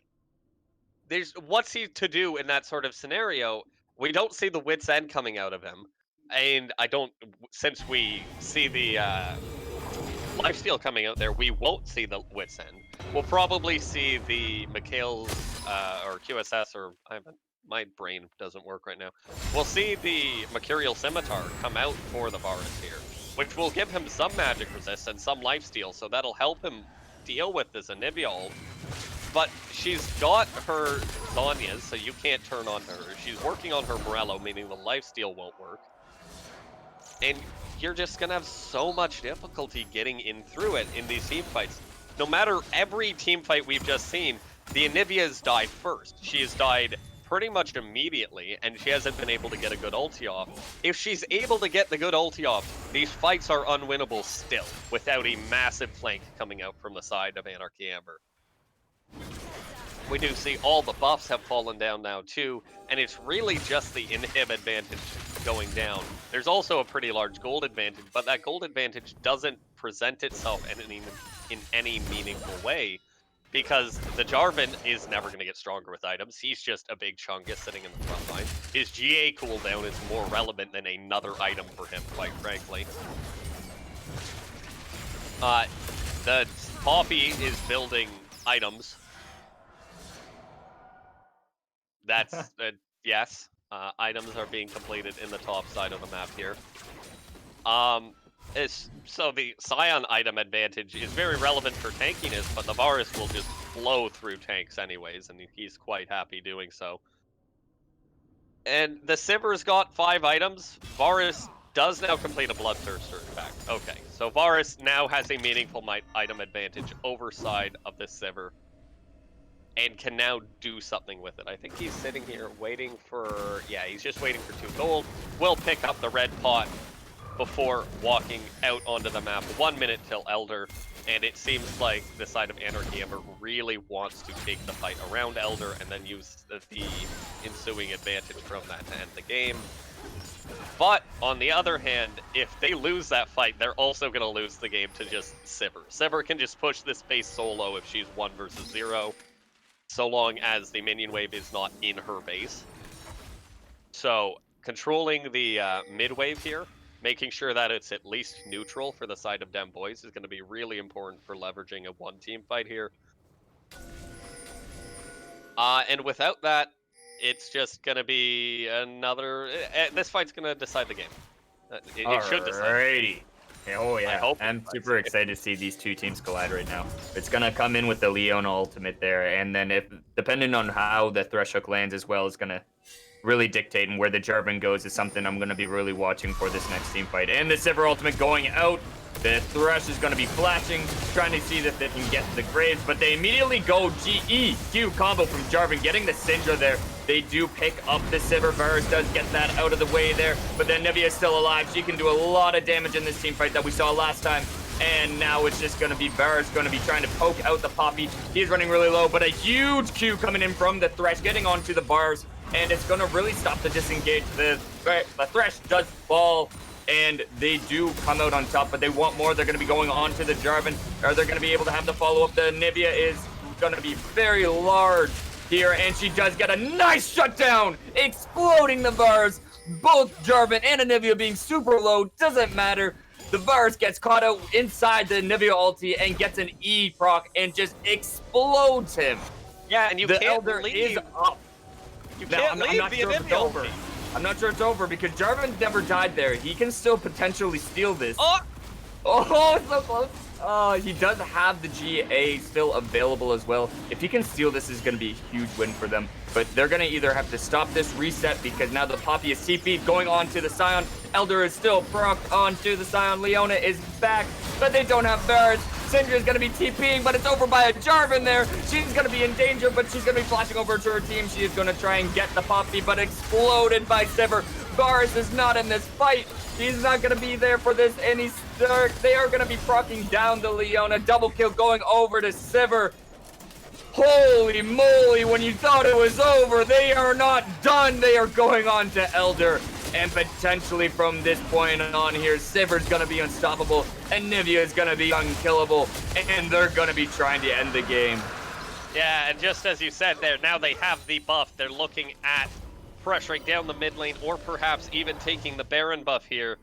What's he to do in that sort of scenario? We don't see the wit's end coming out of him, and since we see the lifesteal coming out there, we won't see the wit's end. We'll probably see the Mikhail's or QSS, or my brain doesn't work right now. We'll see the Mercurial Scimitar come out for the Varus here, which will give him some magic resist and some lifesteal, so that'll help him deal with this Anivia ult. But she's got her Zhonya's, so you can't turn on her. She's working on her Morello, meaning the lifesteal won't work. And you're just gonna have so much difficulty getting in through it in these team fights. No matter every team fight we've just seen, the Anivia's died first. She has died pretty much immediately, and she hasn't been able to get a good ulti off. If she's able to get the good ulti off, these fights are unwinnable still, without a massive flank coming out from the side of Anarchy Amber. We do see all the buffs have fallen down now too, and it's really just the inhib advantage going down. There's also a pretty large gold advantage, but that gold advantage doesn't present itself in any meaningful way, because the Jarvan is never going to get stronger with items. He's just a big chungus sitting in the front line. His GA cooldown is more relevant than another item for him, quite frankly. The Poppy is building items. That's yes. Items are being completed in the top side of the map here. So the Scion item advantage is very relevant for tankiness, but the Varus will just blow through tanks anyways, and he's quite happy doing so. And the Sivir's got 5 items. Varus does now complete a Bloodthirster, in fact. Okay, so Varus now has a meaningful item advantage over side of the Sivir, and can now do something with it. I think he's sitting here waiting for... Yeah, he's just waiting for 2 gold. Will pick up the red pot before walking out onto the map. 1 minute till Elder, and it seems like the side of Anarchy ever really wants to take the fight around Elder and then use the ensuing advantage from that to end the game. But on the other hand, if they lose that fight, they're also going to lose the game to just Sivir. Sivir can just push this base solo if she's 1 versus 0, so long as the minion wave is not in her base. So controlling the mid wave here, making sure that it's at least neutral for the side of Bois is going to be really important for leveraging a 1-team fight here. And without that, it's just going to be another... this fight's going to decide the game. It should decide. Alrighty. Oh yeah, I hope I'm super excited to see these 2 teams collide right now. It's gonna come in with the Leona ultimate there, and then if depending on how the Thresh Hook lands as well is gonna really dictate, and where the Jarvan goes is something I'm gonna be really watching for this next team fight. And the Sivir ultimate going out. The Thresh is gonna be flashing, trying to see if they can get the Graves, but they immediately go GEQ combo from Jarvan, getting the Syndra there. They do pick up the Sivir. Varus does get that out of the way there, but then Nivea is still alive. She can do a lot of damage in this team fight that we saw last time. And now it's just going to be Varus going to be trying to poke out the Poppy. He's running really low, but a huge Q coming in from the Thresh, getting onto the bars, and it's going to really stop the disengage. The Thresh does fall, and they do come out on top, but they want more. They're going to be going on to the Jarvan, or they're going to be able to have the follow-up. The Nivea is going to be very large here, and she does get a nice shutdown, exploding the Varus. Both Jarvan and Nivea being super low, doesn't matter. The Varus gets caught out inside the Nivea ulti and gets an E proc and just explodes him. Yeah, and you can't Elder leave. is up. You Now, can't I'm leave not the sure if it's Nivea over. ulti. I'm not sure it's over because Jarvan never died there. He can still potentially steal this. Oh! Oh, it's so close. He does have the GA still available as well. If he can steal this, is going to be a huge win for them. But they're going to either have to stop this reset because now the Poppy is TP'd going on to the Scion. Elder is still procced onto the Scion. Leona is back, but they don't have Varus. Syndra is going to be TPing, but it's over by a Jarvan there. She's going to be in danger, but she's going to be flashing over to her team. She is going to try and get the Poppy, but exploded by Sivir. Varus is not in this fight. He's not going to be there for this, and they are going to be procking down the Leona. Double kill going over to Sivir. Holy moly, when you thought it was over, they are not done. They are going on to Elder. And potentially from this point on here, Sivir's going to be unstoppable, and Nivea is going to be unkillable, and they're going to be trying to end the game. Yeah, and just as you said there, now they have the buff. They're looking at pressuring down the mid lane, or perhaps even taking the Baron buff here.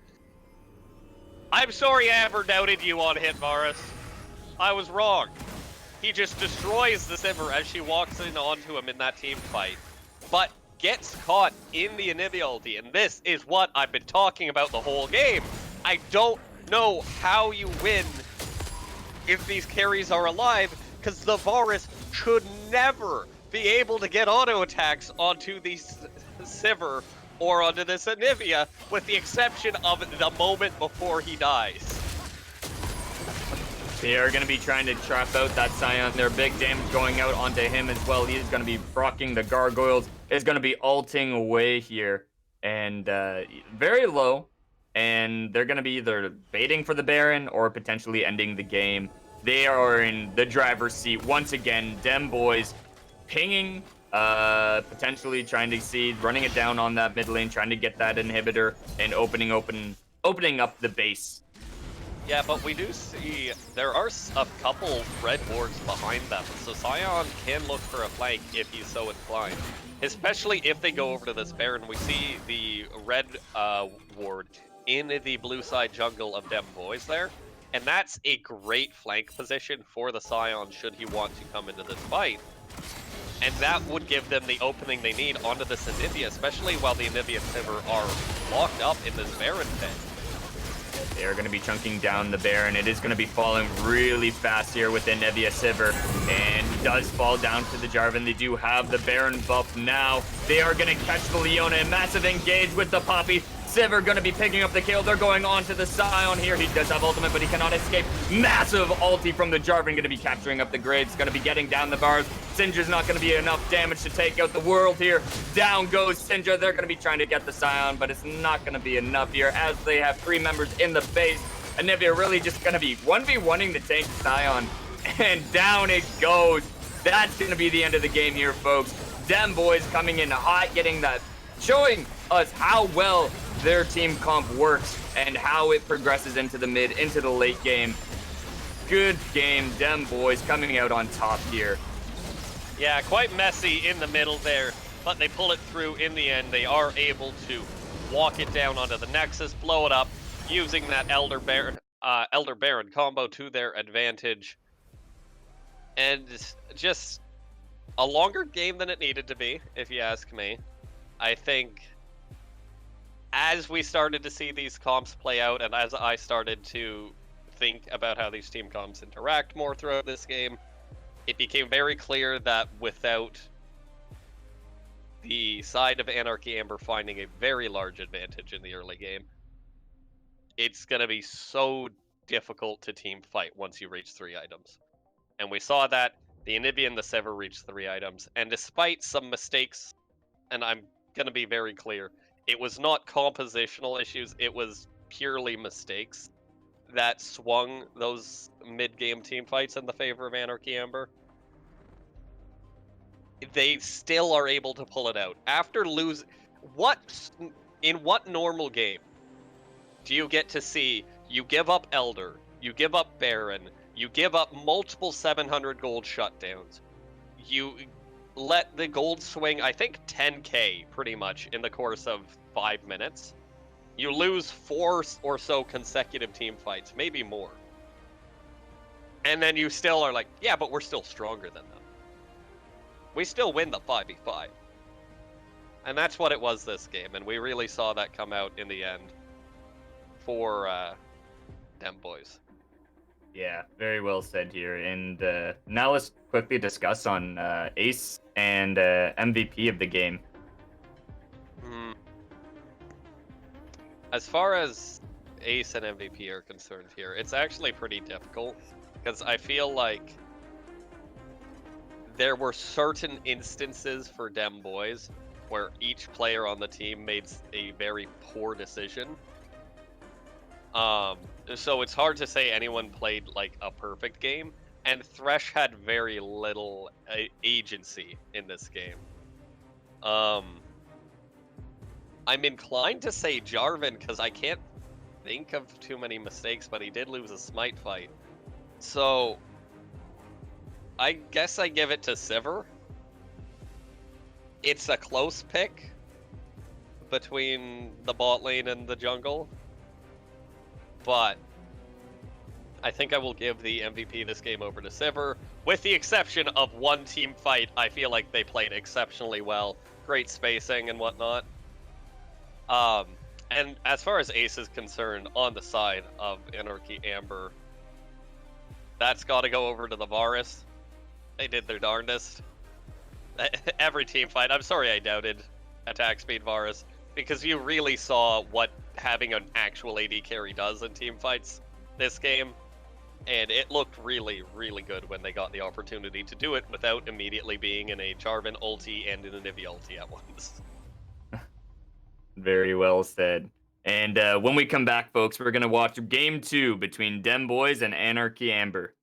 I'm sorry I ever doubted you on hit, Varus. I was wrong. He just destroys the Sivir as she walks in onto him in that team fight, but gets caught in the Anivia ulti, and this is what I've been talking about the whole game. I don't know how you win if these carries are alive, because the Varus should never be able to get auto attacks onto the Sivir or onto this Anivia, with the exception of the moment before he dies. They are going to be trying to trap out that Scion. Their big damage going out onto him as well. He is going to be procking the gargoyles. Is going to be ulting away here. And very low. And they're going to be either baiting for the Baron or potentially ending the game. They are in the driver's seat once again. Bois pinging, potentially trying to see, running it down on that mid lane, trying to get that inhibitor and opening up the base. Yeah, but we do see there are a couple red wards behind them, so Scion can look for a flank if he's so inclined. Especially if they go over to this Baron. We see the red ward in the blue side jungle of Bois there, and that's a great flank position for the Scion should he want to come into this fight. And that would give them the opening they need onto this Anivia, especially while the Anivia and Sivir are locked up in this Baron pit. They are going to be chunking down the Baron. It is going to be falling really fast here with Anivia Sivir, and he does fall down to the Jarvan. They do have the Baron buff now. They are going to catch the Leona. Massive engage with the Poppy. Sivir going to be picking up the kill. They're going on to the Scion here. He does have ultimate, but he cannot escape. Massive ulti from the Jarvan, going to be capturing up the grids, going to be getting down the bars. Sindra's not going to be enough damage to take out the world here. Down goes Syndra. They're going to be trying to get the Scion, but it's not going to be enough here as they have 3 members in the base. Anivia really just going to be 1v1ing the tank Scion, and down it goes. That's going to be the end of the game here, folks. Dem Boys coming in hot, getting that, showing us how well their team comp works and how it progresses into the mid, into the late game. Good game, Dem Boys coming out on top here. Yeah, quite messy in the middle there, but they pull it through in the end. They are able to walk it down onto the Nexus, blow it up, using that Elder Baron combo to their advantage. And just a longer game than it needed to be, if you ask me. I think as we started to see these comps play out, and as I started to think about how these team comps interact more throughout this game, it became very clear that without the side of Anarchy Amber finding a very large advantage in the early game, it's going to be so difficult to team fight once you reach 3 items. And we saw that the Anivia and the Sivir reached 3 items, and despite some mistakes, and I'm going to be very clear, it was not compositional issues, it was purely mistakes that swung those mid-game team fights in the favor of Anarchy Amber. They still are able to pull it out. After losing... In what normal game do you get to see you give up Elder, you give up Baron, you give up multiple 700 gold shutdowns, you let the gold swing, I think 10k pretty much in the course of 5 minutes. You lose 4 or so consecutive team fights, maybe more. And then you still are like, yeah, but we're still stronger than them. We still win the 5v5. And that's what it was this game, and we really saw that come out in the end for Dem Boys. Yeah, very well said here. And now let's quickly discuss on Ace and MVP of the game. As far as Ace and MVP are concerned here, it's actually pretty difficult, because I feel like there were certain instances for Dem Boys where each player on the team made a very poor decision. So it's hard to say anyone played like a perfect game, and Thresh had very little agency in this game. I'm inclined to say Jarvan because I can't think of too many mistakes, but he did lose a smite fight. So I guess I give it to Sivir. It's a close pick between the bot lane and the jungle, but I think I will give the MVP this game over to Sivir, with the exception of one team fight. I feel like they played exceptionally well, great spacing and whatnot. And as far as Ace is concerned, on the side of Anarchy Amber, that's got to go over to the Varus. They did their darndest. Every team fight. I'm sorry I doubted attack speed Varus, because you really saw what having an actual AD carry does in team fights this game, and it looked really, really good when they got the opportunity to do it without immediately being in a Jarvan ulti and in a Nivea ulti at once. Very well said. And when we come back, folks, we're going to watch Game 2 between Dem Boys and Anarchy Amber.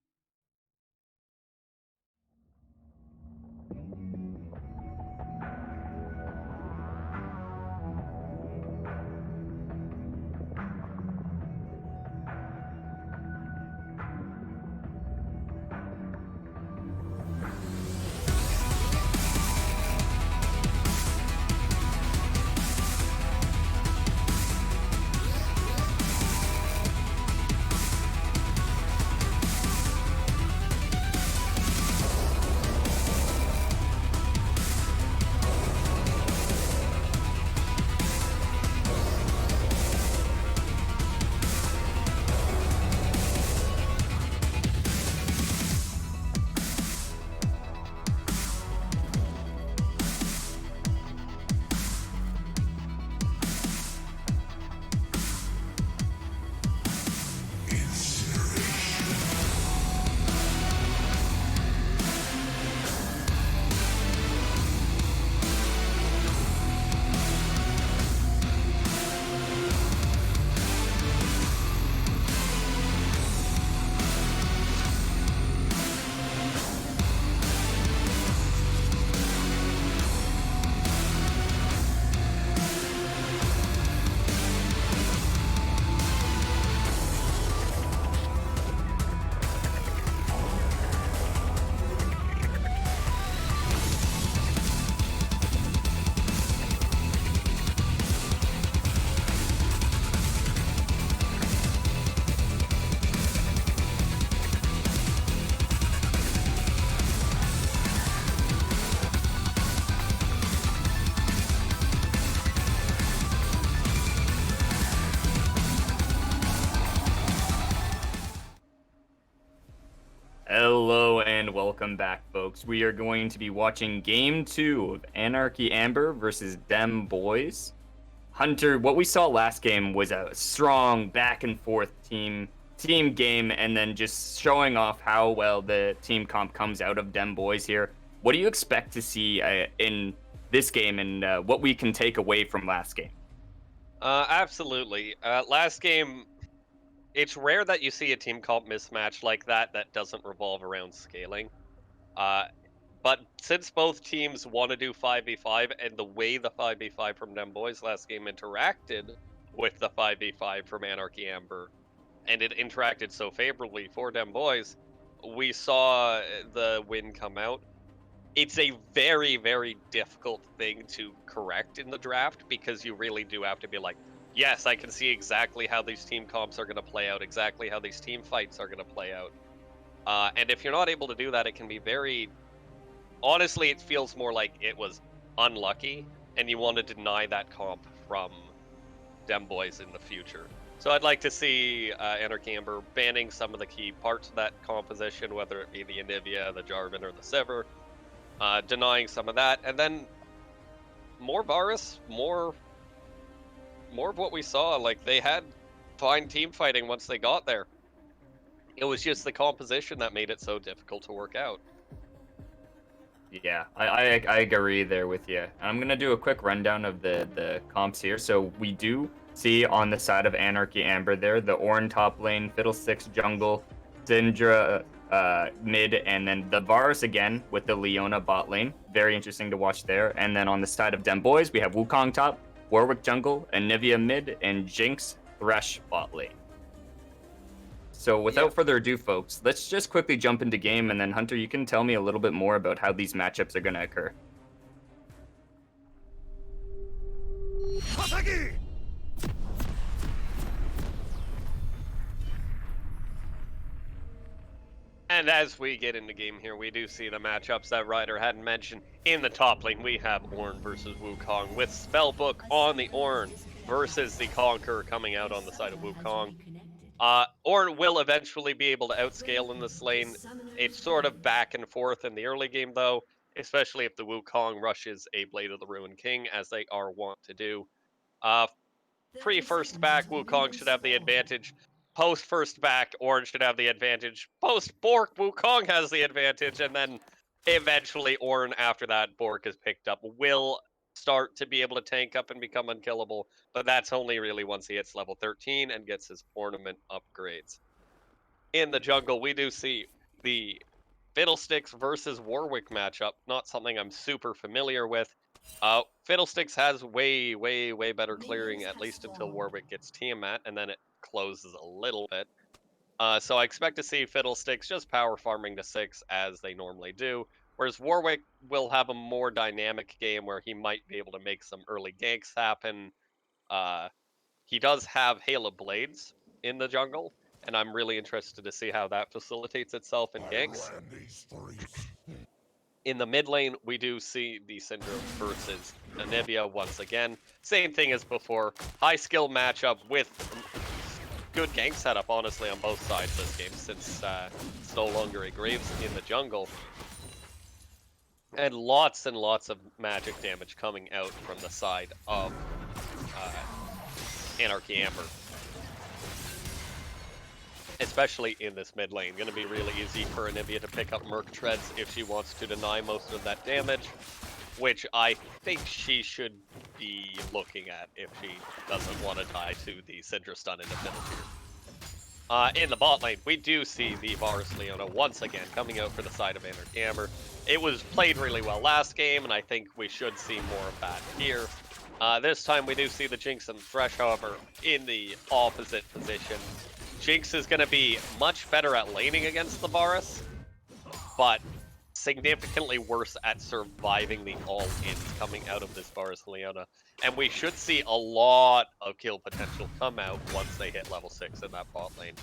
welcome back, folks. We are going to be watching Game 2 of Anarchy Amber versus Dem Bois. Hunter, what we saw last game was a strong back-and-forth team game, and then just showing off how well the team comp comes out of Dem Bois here. What do you expect to see in this game, and what we can take away from last game? Absolutely. Last game, it's rare that you see a team comp mismatch like that doesn't revolve around scaling. But since both teams want to do 5v5, and the way the 5v5 from Dem Bois last game interacted with the 5v5 from Anarchy Amber, and it interacted so favorably for Dem Bois, we saw the win come out. It's a very, very difficult thing to correct in the draft, because you really do have to be like, yes, I can see exactly how these team comps are going to play out, exactly how these team fights are going to play out. And if you're not able to do that, it can be very... Honestly, it feels more like it was unlucky, and you want to deny that comp from Dem Bois in the future. So I'd like to see Anarchy Amber banning some of the key parts of that composition, whether it be the Anivia, the Jarvan, or the Sivir, denying some of that, and then more Varus, more of what we saw. Like, they had fine team fighting once they got there. It was just the composition that made it so difficult to work out. Yeah, I agree there with you. I'm gonna do a quick rundown of the comps here. So we do see on the side of Anarchy Amber there, the Ornn top lane, Fiddlesticks jungle, Syndra mid, and then the Varus again with the Leona bot lane. Very interesting to watch there. And then on the side of Dem Bois, we have Wukong top, Warwick jungle, Anivia mid, and Jinx Thresh bot lane. So without further ado, folks, let's just quickly jump into game, and then Hunter, you can tell me a little bit more about how these matchups are going to occur. And as we get into game here, we do see the matchups that Ryder hadn't mentioned. In the top lane, we have Ornn versus Wukong, with Spellbook on the Ornn versus the Conqueror coming out on the side of Wukong. Ornn will eventually be able to outscale in this lane. It's sort of back and forth in the early game, though, especially if the Wukong rushes a Blade of the Ruined King, as they are wont to do. Pre-first back, Wukong should have the advantage. Post-first back, Ornn should have the advantage. Post-Bork, Wukong has the advantage, and then eventually Ornn, after that Bork is picked up, will start to be able to tank up and become unkillable, but that's only really once he hits level 13 and gets his ornament upgrades. In the jungle, we do see the Fiddlesticks versus Warwick matchup, not something I'm super familiar with. Fiddlesticks has way better clearing, at least until Warwick gets Tiamat, and then it closes a little bit. So I expect to see Fiddlesticks just power farming to 6 as they normally do, whereas Warwick will have a more dynamic game where he might be able to make some early ganks happen. He does have Hail of Blades in the jungle, and I'm really interested to see how that facilitates itself in ganks. In the mid lane, we do see the Syndra versus Anivia once again. Same thing as before. High skill matchup with good gank setup, honestly, on both sides this game, since it's no longer a Graves in the jungle. And lots of magic damage coming out from the side of Anarchy Amber. Especially in this mid lane. Going to be really easy for Anivia to pick up Merc Treads if she wants to deny most of that damage, which I think she should be looking at if she doesn't want to die to the Syndra stun into middle tier. In the bot lane, we do see the Varus Leona once again coming out for the side of Anarchy Amber. It was played really well last game, and I think we should see more of that here. This time we do see the Jinx and Thresh, however, in the opposite position. Jinx is going to be much better at laning against the Varus, but significantly worse at surviving the all-ins coming out of this Varus Leona. And we should see a lot of kill potential come out once they hit level 6 in that bot lane.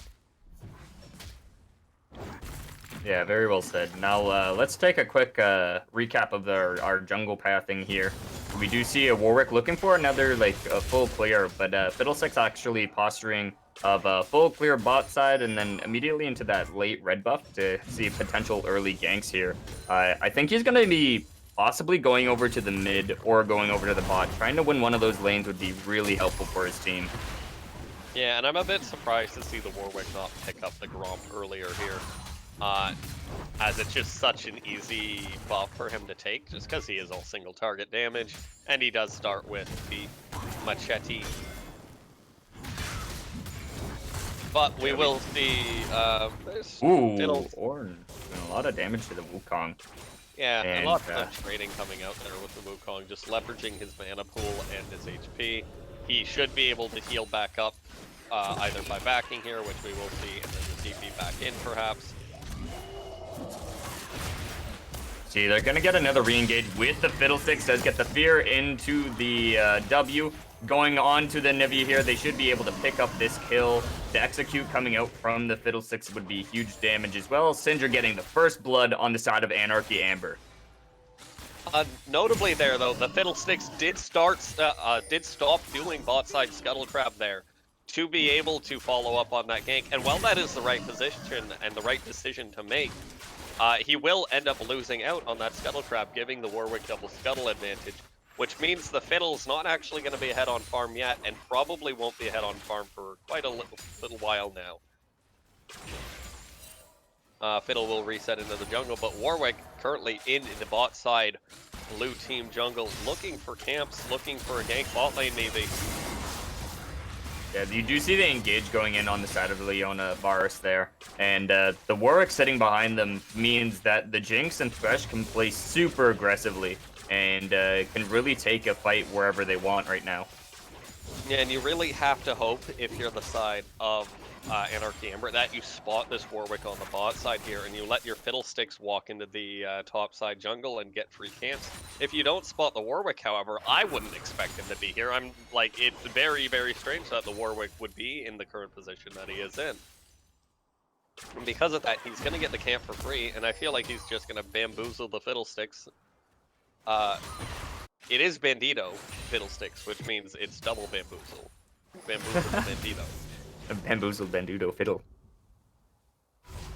Yeah, very well said. Now, let's take a quick recap of our jungle pathing here. We do see a Warwick looking for another, like, a full clear, but Fiddlesticks actually posturing of a full clear bot side and then immediately into that late red buff to see potential early ganks here. I think he's going to be possibly going over to the mid or going over to the bot. Trying to win one of those lanes would be really helpful for his team. Yeah, and I'm a bit surprised to see the Warwick not pick up the Gromp earlier here. As it's just such an easy buff for him to take, just because he is all single target damage, and he does start with the machete. But we will see. Ooh, Ornn doing a lot of damage to the Wukong. Yeah, and a lot of trading coming out there with the Wukong, just leveraging his mana pool and his HP. He should be able to heal back up, either by backing here, which we will see, and then the TP back in perhaps. See, they're going to get another re-engage with the Fiddlesticks. Does get the fear into the W. Going on to the Nivea here, they should be able to pick up this kill. The execute coming out from the Fiddlesticks would be huge damage as well. Syndra getting the first blood on the side of Anarchy Amber. Notably there, though, the Fiddlesticks did stop doing bot side Scuttle Crab there to be able to follow up on that gank. And while that is the right position and the right decision to make, he will end up losing out on that Scuttle Crab, giving the Warwick double Scuttle advantage, which means the Fiddle's not actually going to be ahead on farm yet, and probably won't be ahead on farm for quite a little while now. Fiddle will reset into the jungle, but Warwick currently in the bot side blue team jungle, looking for camps, looking for a gank bot lane maybe. Yeah, you do see the engage going in on the side of Leona Varus there. And the Warwick sitting behind them means that the Jinx and Thresh can play super aggressively and can really take a fight wherever they want right now. Yeah, and you really have to hope, if you're the side of Anarchy Amber, that you spot this Warwick on the bot side here and you let your Fiddlesticks walk into the top side jungle and get free camps. If you don't spot the Warwick, however, I wouldn't expect him to be here. I'm like, it's very, very strange that the Warwick would be in the current position that he is in. And because of that, he's going to get the camp for free, and I feel like he's just going to bamboozle the Fiddlesticks. It is Bandito Fiddlesticks, which means it's double bamboozle. Bamboozle Bandito. Bamboozle, Bandudo, Fiddle.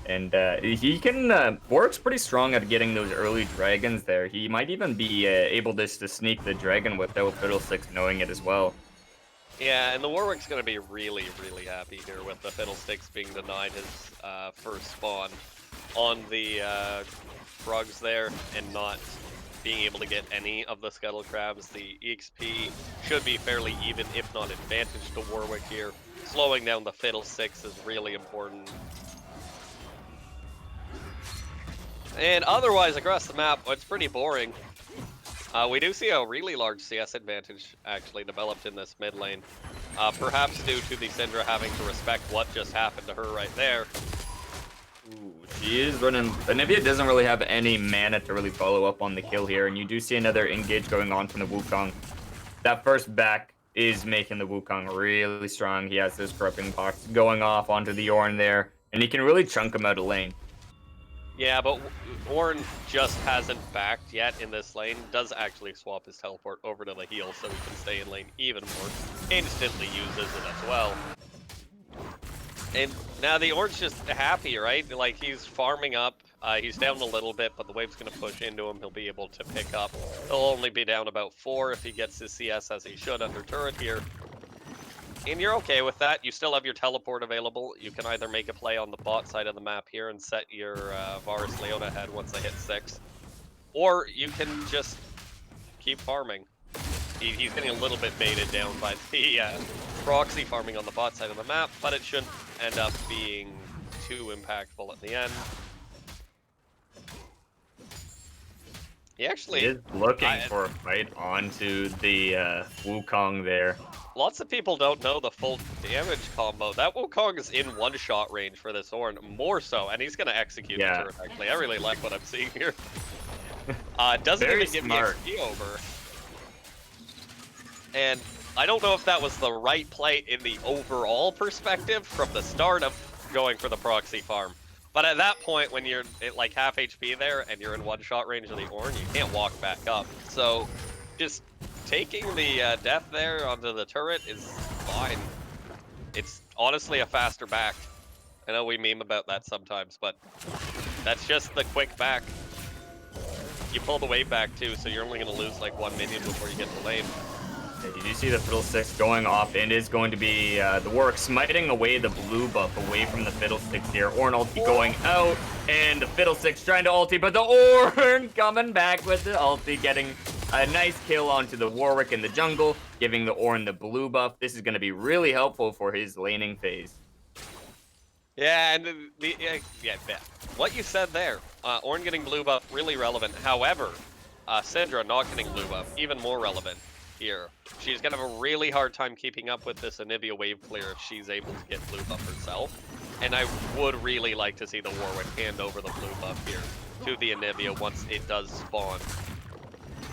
And he can, Warwick's pretty strong at getting those early dragons there. He might even be able to sneak the dragon without Fiddlesticks knowing it as well. Yeah, and the Warwick's going to be really, really happy here with the Fiddlesticks being denied his first spawn on the Rugs there and not being able to get any of the Scuttle Crabs. The EXP should be fairly even, if not advantage to Warwick here. Slowing down the Fiddlesticks is really important. And otherwise, across the map, it's pretty boring. We do see a really large CS advantage actually developed in this mid lane. Perhaps due to the Syndra having to respect what just happened to her right there. Ooh, she is running. Anivia doesn't really have any mana to really follow up on the kill here, and you do see another engage going on from the Wukong. That first back is making the Wukong really strong. He has this corrupting box going off onto the Ornn there, and he can really chunk him out of lane. Yeah, but Ornn just hasn't backed yet in this lane. Does actually swap his teleport over to the heal so he can stay in lane even more. Instantly uses it as well. And now the Ornn's just happy, right? Like, he's farming up. He's down a little bit, but the wave's going to push into him. He'll be able to pick up. He'll only be down about 4 if he gets his CS as he should under turret here. And you're okay with that. You still have your teleport available. You can either make a play on the bot side of the map here and set your Varus Leona head once they hit 6. Or you can just keep farming. He's getting a little bit baited down by the proxy farming on the bot side of the map, but it shouldn't end up being too impactful at the end. He actually is looking for a fight onto the Wukong there. Lots of people don't know the full damage combo. That Wukong is in one-shot range for this Ornn, more so, and he's going to execute the turret, actually. I really like what I'm seeing here. Doesn't even give me XP over. And I don't know if that was the right play in the overall perspective from the start of going for the proxy farm. But at that point, when you're at like half HP there and you're in one-shot range of the Ornn, you can't walk back up. So just taking the death there onto the turret is fine. It's honestly a faster back. I know we meme about that sometimes, but that's just the quick back. You pull the wave back too, so you're only going to lose like 1 minion before you get to lane. Yeah, you do see the Fiddlesticks going off, and is going to be the Warwick smiting away the blue buff away from the Fiddlesticks here. Ornn ulti going out, and the Fiddlesticks trying to ulti, but the Ornn coming back with the ulti, getting a nice kill onto the Warwick in the jungle, giving the Ornn the blue buff. This is going to be really helpful for his laning phase. Yeah, and yeah. What you said there, Ornn getting blue buff, really relevant. However, Syndra not getting blue buff, even more relevant here. She's gonna have a really hard time keeping up with this Anivia wave clear if she's able to get blue buff herself. And I would really like to see the Warwick hand over the blue buff here to the Anivia once it does spawn.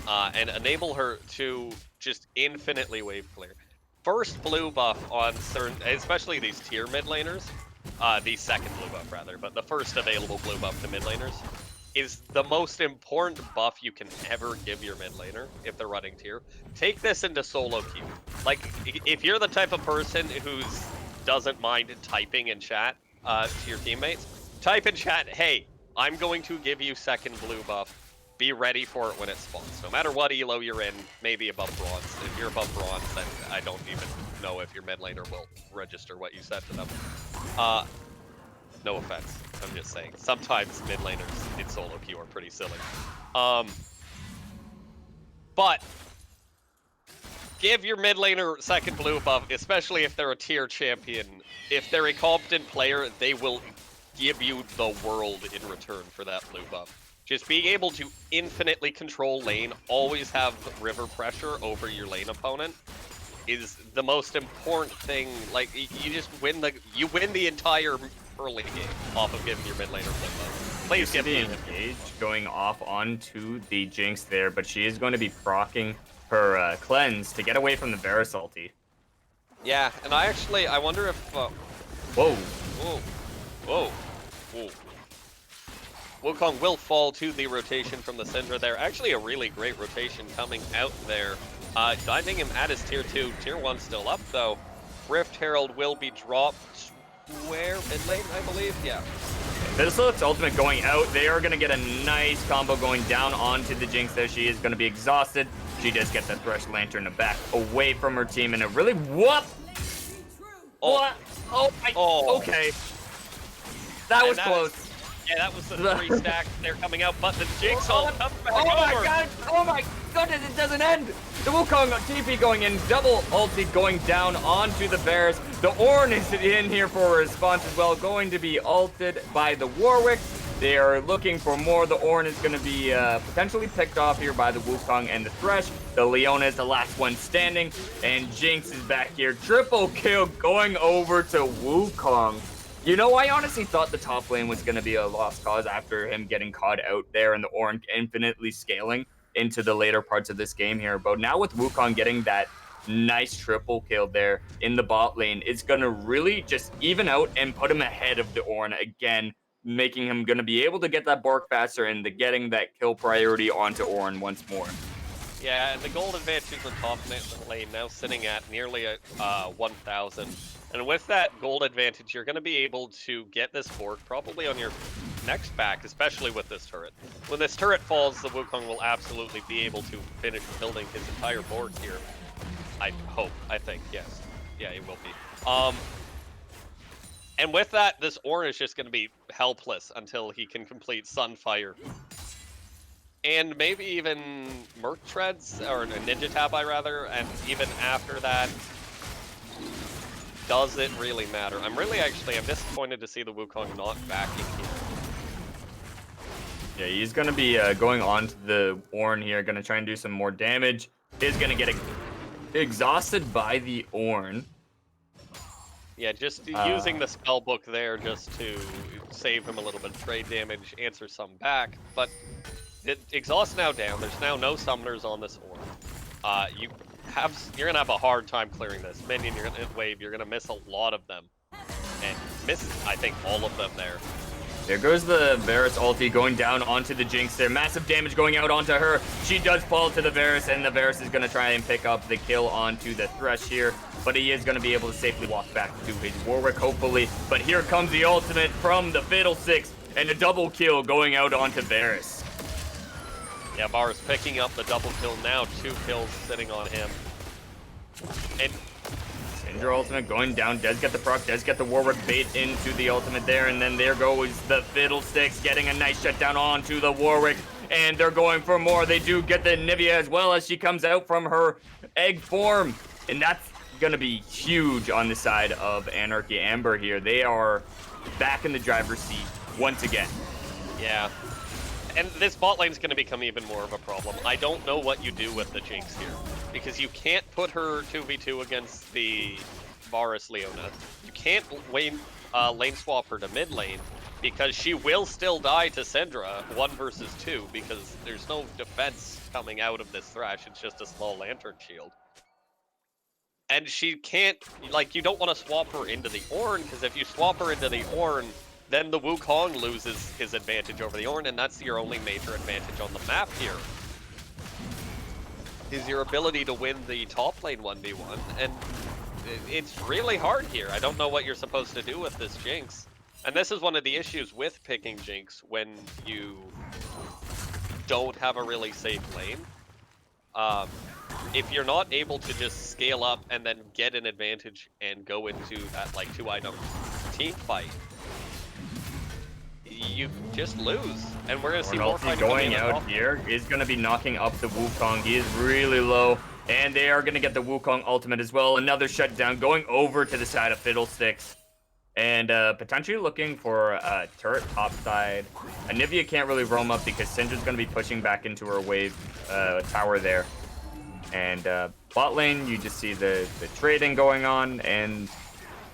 And enable her to just infinitely wave clear. First blue buff on certain, especially these tier mid laners, the second blue buff rather, but the first available blue buff to mid laners is the most important buff you can ever give your mid laner if they're running tier. Take this into solo queue. Like, if you're the type of person who doesn't mind typing in chat to your teammates, type in chat, hey, I'm going to give you second blue buff. Be ready for it when it spawns. No matter what elo you're in, maybe above bronze. If you're above bronze, then I don't even know if your mid laner will register what you said to them. No offense, I'm just saying. Sometimes mid laners in solo queue are pretty silly. But give your mid laner second blue buff, especially if they're a tier champion. If they're a competent player, they will give you the world in return for that blue buff. Just being able to infinitely control lane, always have river pressure over your lane opponent, is the most important thing. Like, you just win the entire early game off of giving your mid laner blue buff. Please get the engage going off onto the Jinx there, but she is going to be proccing her cleanse to get away from the Varus ulti. Yeah, and I wonder if Whoa. Wukong will fall to the rotation from the Syndra there. Actually, a really great rotation coming out there. Finding him at his tier 2. Tier 1 still up, though. Rift Herald will be dropped where? Mid lane, I believe? Yeah. Fiddlesticks ultimate going out. They are going to get a nice combo going down onto the Jinx there. She is going to be exhausted. She does get the Thresh Lantern back away from her team, and it really whoop! What? Okay. That was close. Yeah, that was the 3 stacks. They're coming out, but the Jinx ult comes back over. My god! Oh my goodness, it doesn't end! The Wukong TP going in, double ulti going down onto the Varus. The Ornn is in here for a response as well, going to be ulted by the Warwick. They are looking for more. The Ornn is going to be potentially picked off here by the Wukong and the Thresh. The Leona is the last one standing, and Jinx is back here. Triple kill going over to Wukong. You know, I honestly thought the top lane was going to be a lost cause after him getting caught out there and the Ornn infinitely scaling into the later parts of this game here. But now with Wukong getting that nice triple kill there in the bot lane, it's going to really just even out and put him ahead of the Ornn again, making him going to be able to get that Bork faster and getting that kill priority onto Ornn once more. Yeah, and the gold advantage in the top lane now sitting at nearly 1,000. And with that gold advantage, you're going to be able to get this Bork probably on your next back, especially with this turret. When this turret falls, the Wukong will absolutely be able to finish building his entire Bork here. I think, yes. Yeah, it will be. And with that, this Ornn is just going to be helpless until he can complete Sunfire. And maybe even Merc Treads, or Ninja Tabi rather, and even after that, does it really matter? I'm disappointed to see the Wukong not backing here. Yeah, he's going to be going on to the Ornn here, going to try and do some more damage. Is going to get exhausted by the Ornn. Yeah, just using the spell book there just to save him a little bit of trade damage, answer some back, but exhaust now down. There's now no summoners on this Ornn. You're gonna have a hard time clearing this. Minion, you're gonna wave, you're gonna miss a lot of them. And miss, I think, all of them there. There goes the Varus ulti going down onto the Jinx there. Massive damage going out onto her. She does fall to the Varus, and the Varus is going to try and pick up the kill onto the Thresh here. But he is going to be able to safely walk back to his Warwick, hopefully. But here comes the ultimate from the Fiddlesticks, and a double kill going out onto Varus. Yeah, Bois picking up the double kill now. 2 kills sitting on him. And Syndra ultimate going down, does get the proc, does get the Warwick bait into the ultimate there, and then there goes the Fiddlesticks getting a nice shutdown onto the Warwick, and they're going for more. They do get the Nivea as well as she comes out from her egg form, and that's gonna be huge on the side of Anarchy Amber here. They are back in the driver's seat once again. yeah. And this bot lane is going to become even more of a problem. I don't know what you do with the Jinx here, because you can't put her 2v2 against the Varus Leona. You can't lane swap her to mid lane, because she will still die to Syndra 1 versus 2, because there's no defense coming out of this Thresh. It's just a small lantern shield. And she can't, like, you don't want to swap her into the Ornn, because if you swap her into the Ornn, then the Wukong loses his advantage over the Ornn, and that's your only major advantage on the map here. Is your ability to win the top lane 1v1, and it's really hard here. I don't know what you're supposed to do with this Jinx. And this is one of the issues with picking Jinx when you don't have a really safe lane. If you're not able to just scale up and then get an advantage and go into that like 2-item team fight, you just lose, and we're gonna see more fighting going out here is gonna be knocking up the Wukong. He is really low, and they are gonna get the Wukong ultimate as well. Another shutdown going over to the side of Fiddlesticks, and potentially looking for a turret top side. Anivia can't really roam up because Syndra's gonna be pushing back into her wave tower there, and bot lane you just see the trading going on, and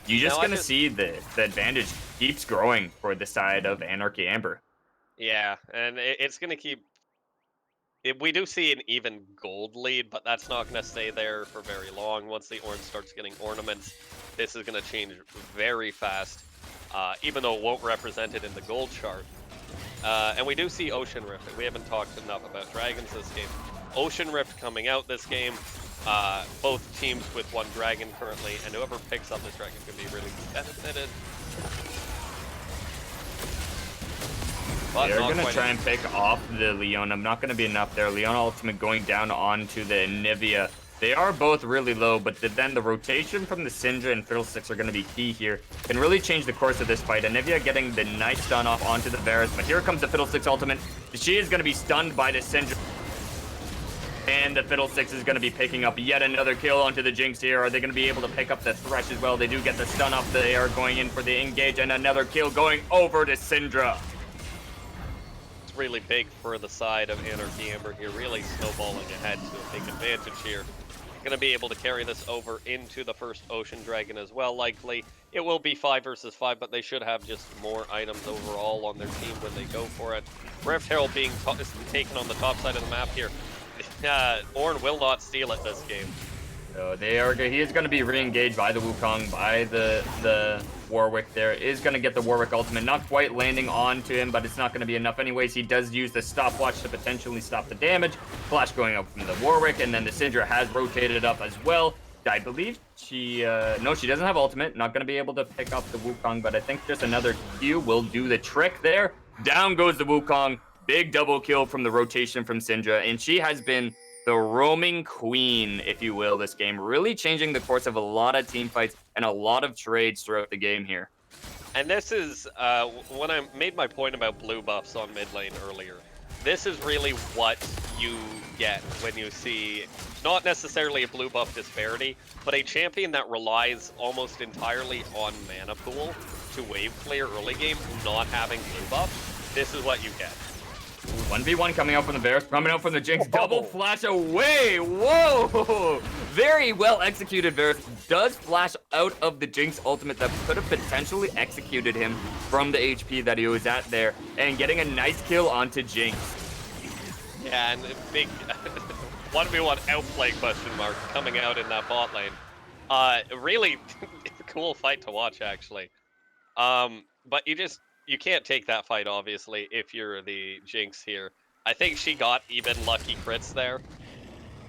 you're just gonna see the advantage keeps growing for the side of Anarchy Amber. Yeah, and it's going to keep... We do see an even gold lead, but that's not going to stay there for very long. Once the Ornn starts getting ornaments, this is going to change very fast, even though it won't represent it in the gold chart. And we do see Ocean Rift. We haven't talked enough about dragons this game. Ocean Rift coming out this game. Both teams with 1 dragon currently, and whoever picks up this dragon can be really benefited. They're going to try and pick off the Leona. Not going to be enough there. Leona ultimate going down onto the Nivea. They are both really low, but then the rotation from the Syndra and Fiddlesticks are going to be key here. Can really change the course of this fight. Anivia getting the nice stun off onto the Varus, but here comes the Fiddlesticks ultimate. She is going to be stunned by the Syndra. And the Fiddlesticks is going to be picking up yet another kill onto the Jinx here. Are they going to be able to pick up the Thresh as well? They do get the stun off. They are going in for the engage, and another kill going over to Syndra. Really big for the side of Anarchy Amber here, really snowballing ahead to a big advantage here. Going to be able to carry this over into the first Ocean Dragon as well, likely. It will be 5 versus 5, but they should have just more items overall on their team when they go for it. Rift Herald being taken on the top side of the map here. Ornn will not steal it this game. So he is going to be re-engaged by the Wukong, by the Warwick there. Is going to get the Warwick ultimate. Not quite landing onto him, but it's not going to be enough anyways. He does use the stopwatch to potentially stop the damage. Flash going up from the Warwick, and then the Syndra has rotated up as well. I believe she... no, she doesn't have ultimate. Not going to be able to pick up the Wukong, but I think just another Q will do the trick there. Down goes the Wukong. Big double kill from the rotation from Syndra, and she has been the roaming queen, if you will, this game. Really changing the course of a lot of team fights and a lot of trades throughout the game here. And this is, when I made my point about blue buffs on mid lane earlier, this is really what you get when you see, not necessarily a blue buff disparity, but a champion that relies almost entirely on mana pool to wave clear early game, not having blue buff. This is what you get. 1v1 coming out from the Varus, coming out from the Jinx, double flash away, whoa! Very well executed. Varus does flash out of the Jinx ultimate that could have potentially executed him from the HP that he was at there, and getting a nice kill onto Jinx. Yeah, and a big 1v1 outplay question mark coming out in that bot lane. Really cool fight to watch, actually. But you just, you can't take that fight, obviously, if you're the Jinx here. I think she got even lucky crits there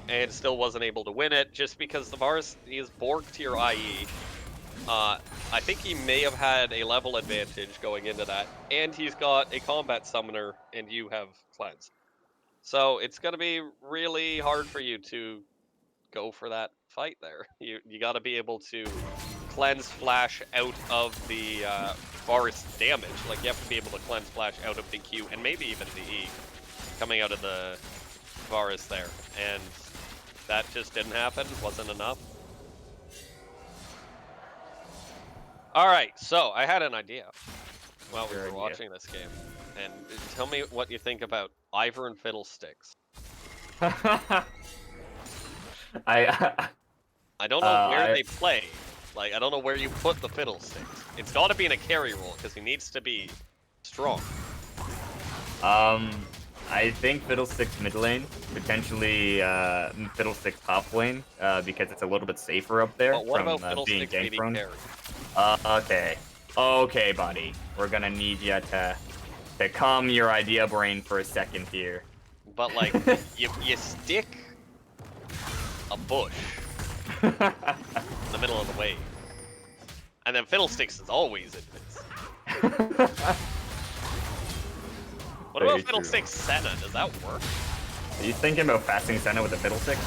and still wasn't able to win it just because the Varus is Borg tier IE. I think he may have had a level advantage going into that, and he's got a combat summoner, and you have cleanse. So it's going to be really hard for you to go for that fight there. You got to be able to cleanse flash out of the Varus damage. Like, you have to be able to cleanse flash out of the Q and maybe even the E coming out of the Varus there. And that just didn't happen, wasn't enough. All right, so I had an idea while we were watching this game. And tell me what you think about Ivor and Fiddlesticks. I don't know where they play. Like, I don't know where you put the Fiddlesticks. It's got to be in a carry role because he needs to be strong. I think Fiddlesticks mid lane, potentially Fiddlesticks top lane, because it's a little bit safer up there But what from about being Fiddlesticks gank meeting prone. carry? Okay, buddy. We're gonna need you to calm your idea brain for a second here. But like, you stick a bush in the middle of the wave, and then Fiddlesticks is always in this. What about Fiddlesticks Senna? Does that work? Are you thinking about fasting Senna with the Fiddlesticks?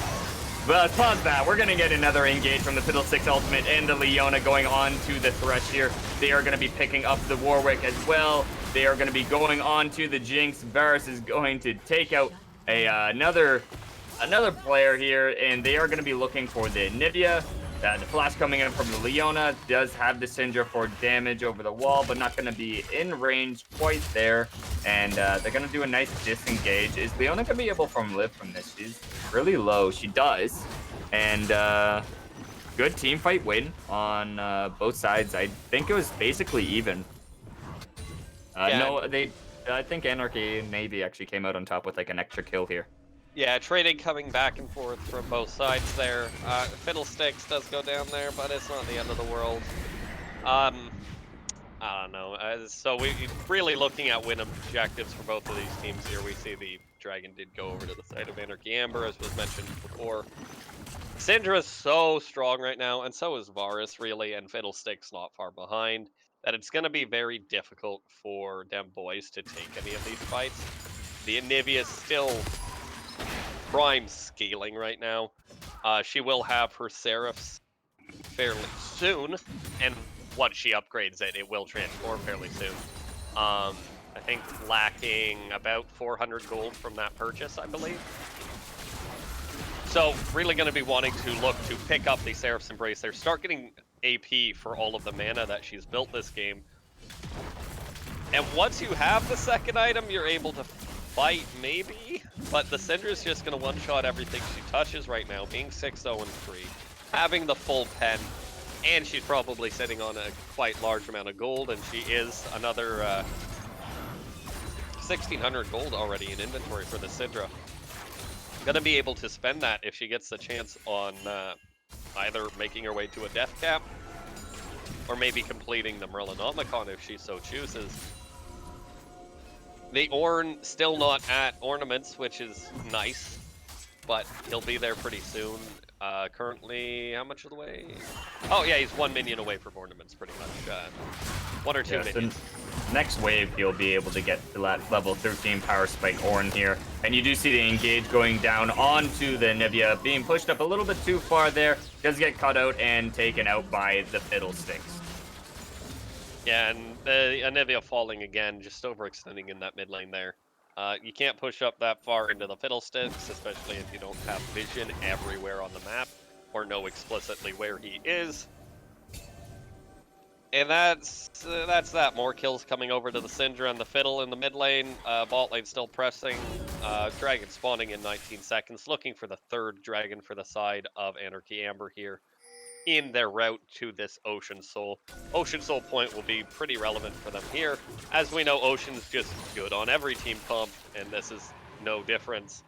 Well, let's pause that. We're going to get another engage from the Fiddlesticks Ultimate and the Leona going on to the Thresh here. They are going to be picking up the Warwick as well. They are going to be going on to the Jinx. Varus is going to take out another player here, and they are going to be looking for the Nivea. The flash coming in from the Leona does have the Syndra for damage over the wall, but not going to be in range quite there. And they're going to do a nice disengage. Is Leona going to be able to live from this? She's really low. She does. And good team fight win on both sides. I think it was basically even. No, I think Anarchy maybe actually came out on top with like an extra kill here. Yeah, trading coming back and forth from both sides there. Fiddlesticks does go down there, but it's not the end of the world. I don't know. So we're really looking at win objectives for both of these teams here. We see the Dragon did go over to the side of Anarchy Amber, as was mentioned before. Syndra is so strong right now, and so is Varus, really, and Fiddlesticks not far behind, that it's going to be very difficult for them boys to take any of these fights. The Anivia is still prime scaling right now. She will have her Seraphs fairly soon, and once she upgrades it, it will transform fairly soon. I think lacking about 400 gold from that purchase, I believe. So really going to be wanting to look to pick up the Seraph's Embrace there, start getting AP for all of the mana that she's built this game. And once you have the second item, you're able to fight, maybe? But the Syndra's just going to one-shot everything she touches right now, being 6-0-3, having the full pen, and she's probably sitting on a quite large amount of gold, and she is another 1,600 gold already in inventory for the Syndra. Going to be able to spend that if she gets the chance on either making her way to a death cap, or maybe completing the Merlinomicon if she so chooses. The Ornn still not at Ornaments, which is nice, but he'll be there pretty soon. Currently, how much of the way? Oh yeah, he's 1 minion away from Ornaments, pretty much. 1 or 2 minions. Next wave, he'll be able to get to that level 13 Power Spike Ornn here. And you do see the engage going down onto the Nivea, being pushed up a little bit too far there. Does get cut out and taken out by the Fiddlesticks. Yeah, and Anivia falling again, just overextending in that mid lane there. You can't push up that far into the Fiddlesticks, especially if you don't have vision everywhere on the map, or know explicitly where he is. And that's that. More kills coming over to the Syndra and the Fiddle in the mid lane. Bot lane still pressing. Dragon spawning in 19 seconds, looking for the third Dragon for the side of Anarchy Amber here in their route to this Ocean Soul. Ocean Soul point will be pretty relevant for them here. As we know, Ocean's just good on every team comp, and this is no difference.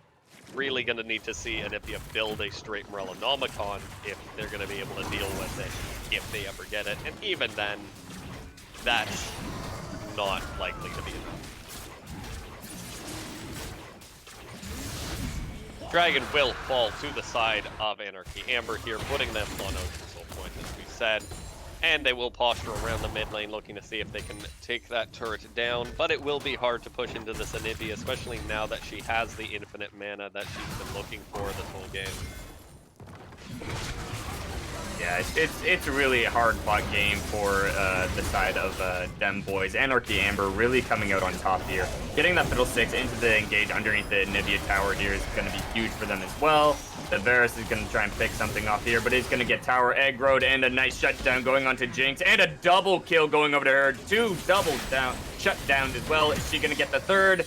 Really going to need to see Anivia build a straight Merlinomicon if they're going to be able to deal with it, if they ever get it. And even then, that's not likely to be enough. Dragon will fall to the side of Anarchy. Amber here putting them on Ocean Soul Point, as we said. And they will posture around the mid lane, looking to see if they can take that turret down. But it will be hard to push into this Anivia, especially now that she has the infinite mana that she's been looking for this whole game. Yeah, it's really a hard-fought game for the side of them boys. Anarchy Amber really coming out on top here. Getting that Fiddlesticks into the engage underneath the Anivia tower here is going to be huge for them as well. The Varus is going to try and pick something off here, but he's going to get tower aggroed, and a nice shutdown going onto Jinx, and a double kill going over to her. 2 doubles down, shutdowns as well. Is she going to get the third?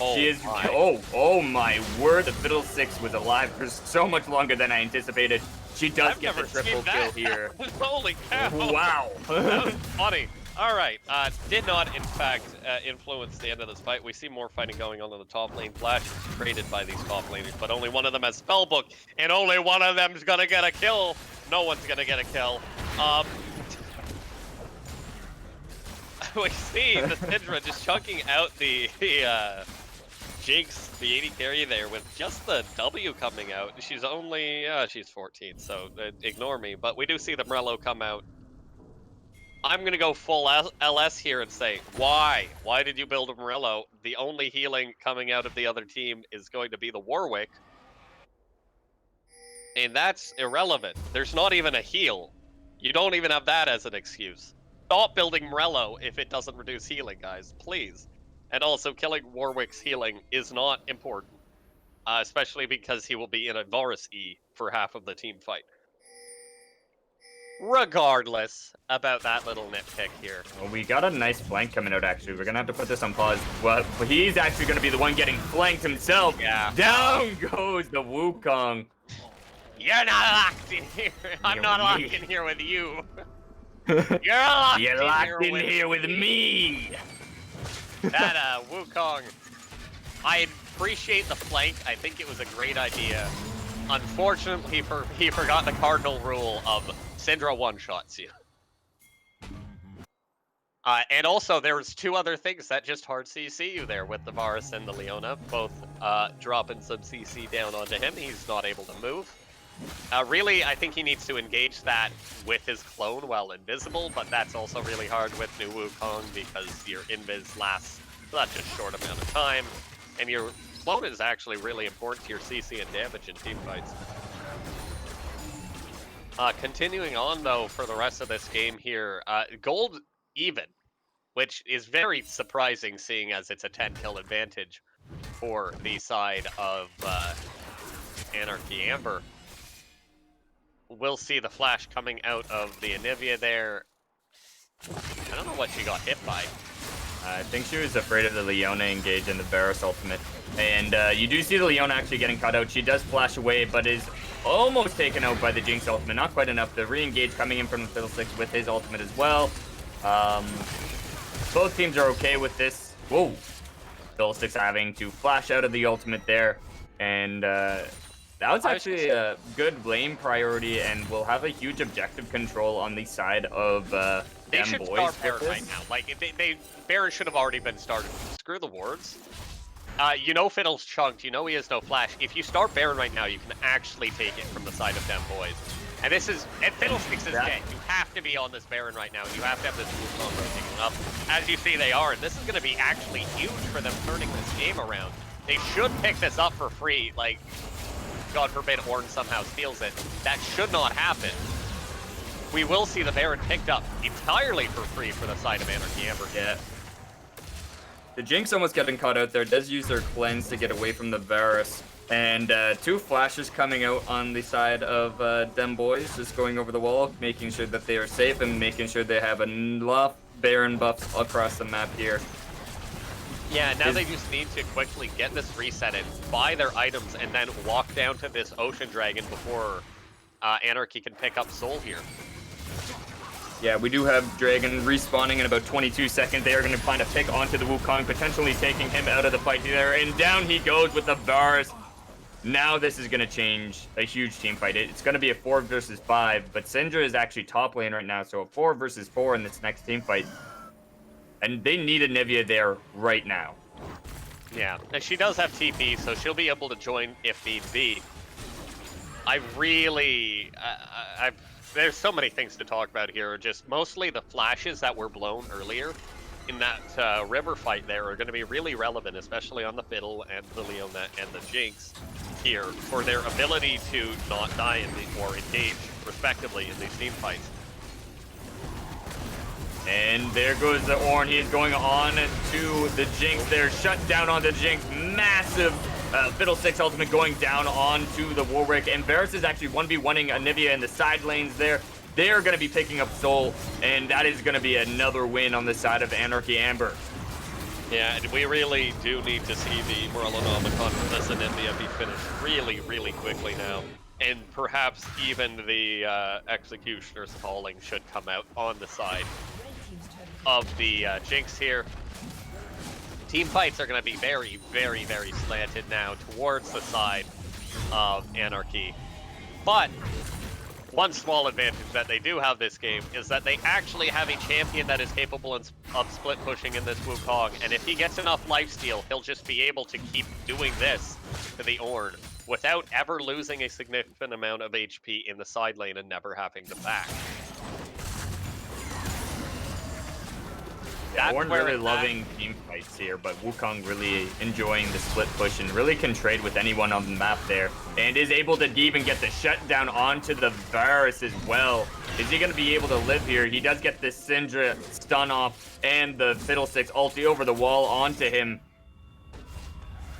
Oh, she is. Oh my word! The Fiddlesticks was alive for so much longer than I anticipated. She does get the triple kill here. Holy cow! Wow. That was funny. All right, did not in fact influence the end of this fight. We see more fighting going on in the top lane. Flash is traded by these top laners, but only one of them has spellbook, and only one of them's gonna get a kill. No one's gonna get a kill. We see the Syndra just chunking out the Jinx, the 80 carry there with just the W coming out. She's only, she's 14, so ignore me. But we do see the Morello come out. I'm going to go full LS here and say, why? Why did you build a Morello? The only healing coming out of the other team is going to be the Warwick. And that's irrelevant. There's not even a heal. You don't even have that as an excuse. Stop building Morello if it doesn't reduce healing, guys. Please. And also, killing Warwick's healing is not important. Especially because he will be in a Varus E for half of the team fight. Regardless about that little nitpick here. Well, we got a nice flank coming out, actually. We're going to have to put this on pause. Well, he's actually going to be the one getting flanked himself. Yeah. Down goes the Wukong. You're not locked in here. I'm not locked in here with you. You're locked in here with me. That Wukong, I appreciate the flank. I think it was a great idea. Unfortunately, he forgot the cardinal rule of Syndra one-shots you. And also, there was 2 other things that just hard CC you there with the Varus and the Leona, both dropping some CC down onto him. He's not able to move. Really, I think he needs to engage that with his clone while invisible, but that's also really hard with new Wukong because your invis lasts such a short amount of time, and your clone is actually really important to your CC and damage in team fights. Continuing on, though, for the rest of this game here, gold even, which is very surprising seeing as it's a 10-kill advantage for the side of Anarchy Amber. We'll see the flash coming out of the Anivia there. I don't know what she got hit by. I think she was afraid of the Leona engage and the Varus ultimate. And you do see the Leona actually getting cut out. She does flash away, but is almost taken out by the Jinx ultimate. Not quite enough. The re-engage coming in from the Fiddlesticks with his ultimate as well. Both teams are okay with this. Whoa. Fiddlesticks having to flash out of the ultimate there. And that was actually a good lane priority, and will have a huge objective control on the side of they should start Baron right now. Like, Baron should have already been started. Screw the wards. You know Fiddle's chunked. You know he has no flash. If you start Baron right now, you can actually take it from the side of them boys. And this is, and Fiddlesticks is dead. You have to be on this Baron right now. You have to have this Wukong rotating up. As you see, they are. And this is going to be actually huge for them turning this game around. They should pick this up for free. Like, God forbid Ornn somehow steals it. That should not happen. We will see the Baron picked up entirely for free for the side of Anarchy Amber. Yeah. The Jinx almost getting caught out there. Does use their cleanse to get away from the Varus. And 2 flashes coming out on the side of them boys, just going over the wall, making sure that they are safe and making sure they have enough Baron buffs across the map here. Yeah, now they just need to quickly get this resetted, buy their items, and then walk down to this Ocean Dragon before Anarchy can pick up Soul here. Yeah, we do have Dragon respawning in about 22 seconds. They are going to find a pick onto the Wukong, potentially taking him out of the fight there. And down he goes with the Varus. Now this is going to change a huge team fight. It's going to be a 4 versus 5, but Syndra is actually top lane right now, so a 4 versus 4 in this next team fight. And they need Anivia there right now. Yeah, and she does have TP, so she'll be able to join if need be. I really, there's so many things to talk about here. Just mostly the flashes that were blown earlier in that river fight there are going to be really relevant, especially on the Fiddle and the Leona and the Jinx here, for their ability to not die or engage, respectively, in these team fights. And there goes the Ornn. He's going on to the Jinx there. Shut down on the Jinx. Massive Fiddlesticks ultimate going down onto the Warwick. And Varus is actually 1v1ing Anivia in the side lanes there. They're going to be picking up Soul, and that is going to be another win on the side of Anarchy Amber. Yeah, and we really do need to see the Morellonomicon for this Anivia be finished really, really quickly now. And perhaps even the Executioner's Calling should come out on the side of the Jinx here. Team fights are going to be very, very, very slanted now towards the side of Anarchy. But one small advantage that they do have this game is that they actually have a champion that is capable of split pushing in this Wukong, and if he gets enough lifesteal, he'll just be able to keep doing this to the Ornn without ever losing a significant amount of HP in the side lane and never having to back. Yeah, Ornn really loving team fights here, but Wukong really enjoying the split push and really can trade with anyone on the map there, and is able to even get the shutdown onto the Varus as well. Is he going to be able to live here? He does get the Syndra stun off and the Fiddlesticks ulti over the wall onto him.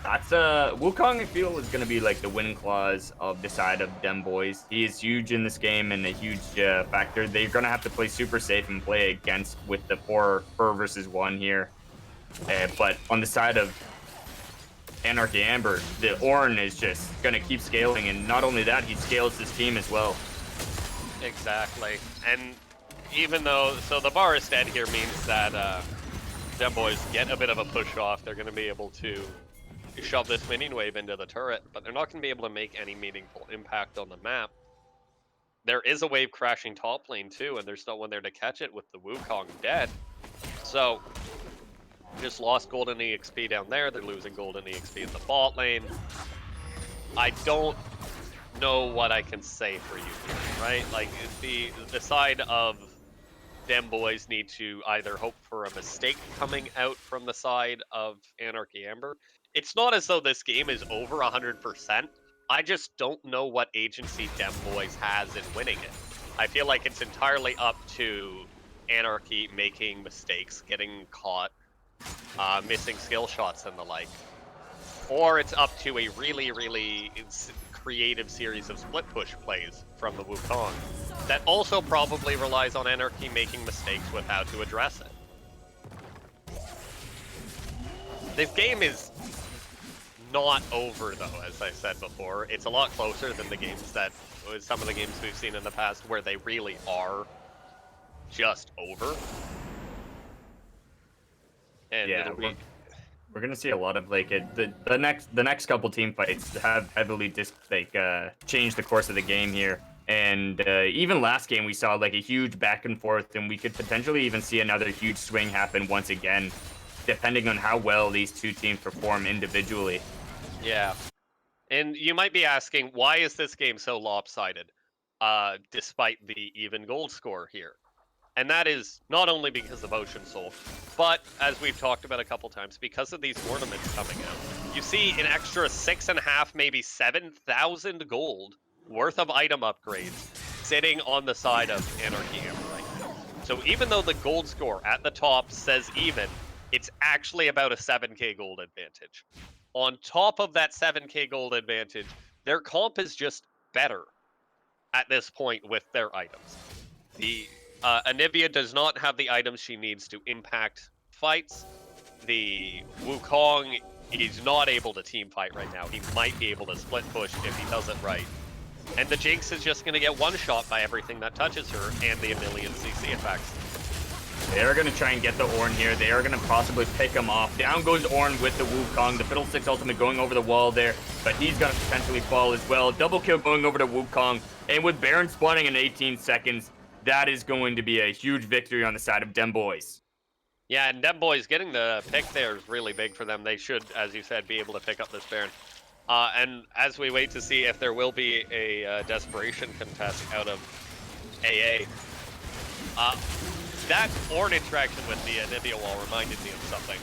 That's Wukong, I feel, is going to be like the win clause of the side of them boys. He is huge in this game and a huge factor. They're going to have to play super safe and play against with the 4 versus 1 here. But on the side of Anarchy Amber, the Ornn is just going to keep scaling, and not only that, he scales his team as well. Exactly. And even though, so the bar is dead here means that them boys get a bit of a push off. They're going to be able to shove this minion wave into the turret, but they're not going to be able to make any meaningful impact on the map. There is a wave crashing top lane too, and there's no one there to catch it with the Wukong dead. So, just lost golden EXP down there. They're losing golden EXP in the bot lane. I don't know what I can say for you here, right? Like, the side of them boys need to either hope for a mistake coming out from the side of Anarchy Amber. It's not as though this game is over 100%. I just don't know what agency Dem Boys has in winning it. I feel like it's entirely up to Anarchy making mistakes, getting caught, missing skill shots and the like. Or it's up to a really, really creative series of split push plays from the Wukong that also probably relies on Anarchy making mistakes with how to address it. This game is not over, though, as I said before. It's a lot closer than the games that, some of the games we've seen in the past where they really are just over. And yeah, we're gonna see a lot of like the next couple team fights have heavily changed the course of the game here. And even last game we saw like a huge back and forth, and we could potentially even see another huge swing happen once again, depending on how well these two teams perform individually. Yeah. And you might be asking, why is this game so lopsided, despite the even gold score here? And that is not only because of Ocean Soul, but as we've talked about a couple times, because of these ornaments coming out. You see an extra 6.5, maybe 7,000 gold worth of item upgrades sitting on the side of Anarchy Amber right now. So even though the gold score at the top says even, it's actually about a 7k gold advantage. On top of that 7k gold advantage, their comp is just better at this point with their items. The Anivia does not have the items she needs to impact fights. The Wukong is not able to team fight right now. He might be able to split push if he does it right. And the Jinx is just going to get one-shot by everything that touches her and the million CC effects. They are going to try and get the Ornn here. They are going to possibly pick him off. Down goes Ornn with the Wukong. The Fiddlesticks ultimate going over the wall there, but he's going to potentially fall as well. Double kill going over to Wukong. And with Baron spawning in 18 seconds, that is going to be a huge victory on the side of Dem Boys. Yeah, and them boys getting the pick there is really big for them. They should, as you said, be able to pick up this Baron. And as we wait to see if there will be a desperation contest out of AA, that Ornn interaction with the Anivia wall reminded me of something.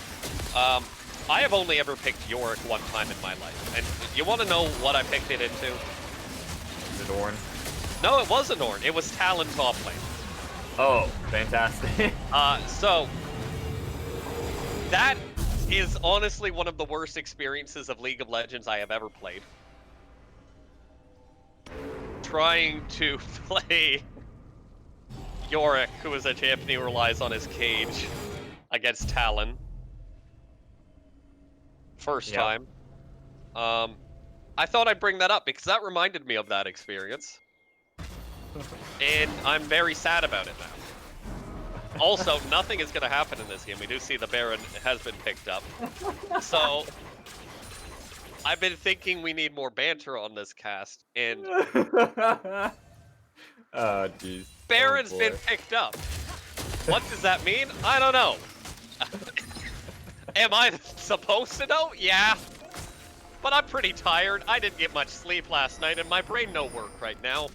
I have only ever picked Yorick one time in my life, and you want to know what I picked it into? Is it Ornn? No, it wasn't Ornn. It was Talon top lane. Oh, fantastic. So that is honestly one of the worst experiences of League of Legends I have ever played. Trying to play Yorick, who is a champion who relies on his cage, against Talon. First time. I thought I'd bring that up because that reminded me of that experience. And I'm very sad about it now. Also, nothing is going to happen in this game. We do see the Baron has been picked up. So, I've been thinking we need more banter on this cast, and Oh, jeez. Baron's been picked up. What does that mean? I don't know. Am I supposed to know? Yeah. But I'm pretty tired. I didn't get much sleep last night, and my brain no work right now.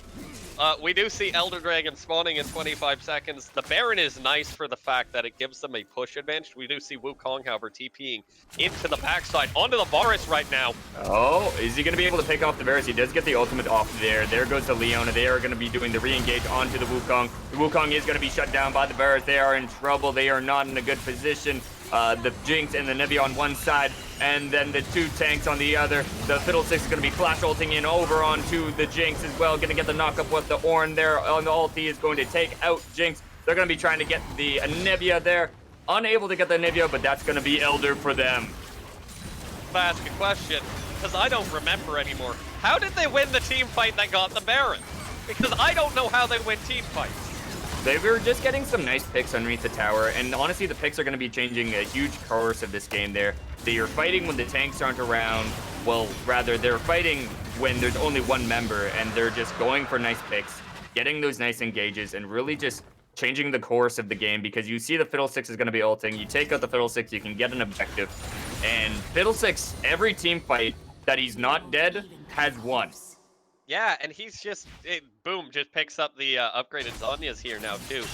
We do see Elder Dragon spawning in 25 seconds. The Baron is nice for the fact that it gives them a push advantage. We do see Wukong, however, TPing into the backside, onto the Boris right now. Oh, is he going to be able to pick off the Varus? He does get the ultimate off there. There goes the Leona. They are going to be doing the re-engage onto the Wukong. The Wukong is going to be shut down by the Varus. They are in trouble. They are not in a good position. The Jinx and the Nivea on one side, and then the two tanks on the other. The Fiddlesticks is going to be flash ulting in over onto the Jinx as well. Going to get the knock up with the Ornn there on the ulti is going to take out Jinx. They're going to be trying to get the Nivea there. Unable to get the Nivea, but that's going to be Elder for them. If I ask a question, because I don't remember anymore. How did they win the team fight that got the Baron? Because I don't know how they win team fights. They were just getting some nice picks underneath the tower, and honestly, the picks are going to be changing a huge course of this game there. They are fighting when the tanks aren't around. Well, rather, they're fighting when there's only one member, and they're just going for nice picks, getting those nice engages, and really just changing the course of the game, because you see the Fiddlesticks is going to be ulting. You take out the Fiddlesticks, you can get an objective. And Fiddlesticks, every team fight that he's not dead, has won. Yeah, and he's just, boom, just picks up the upgraded Zhonya's here now, too.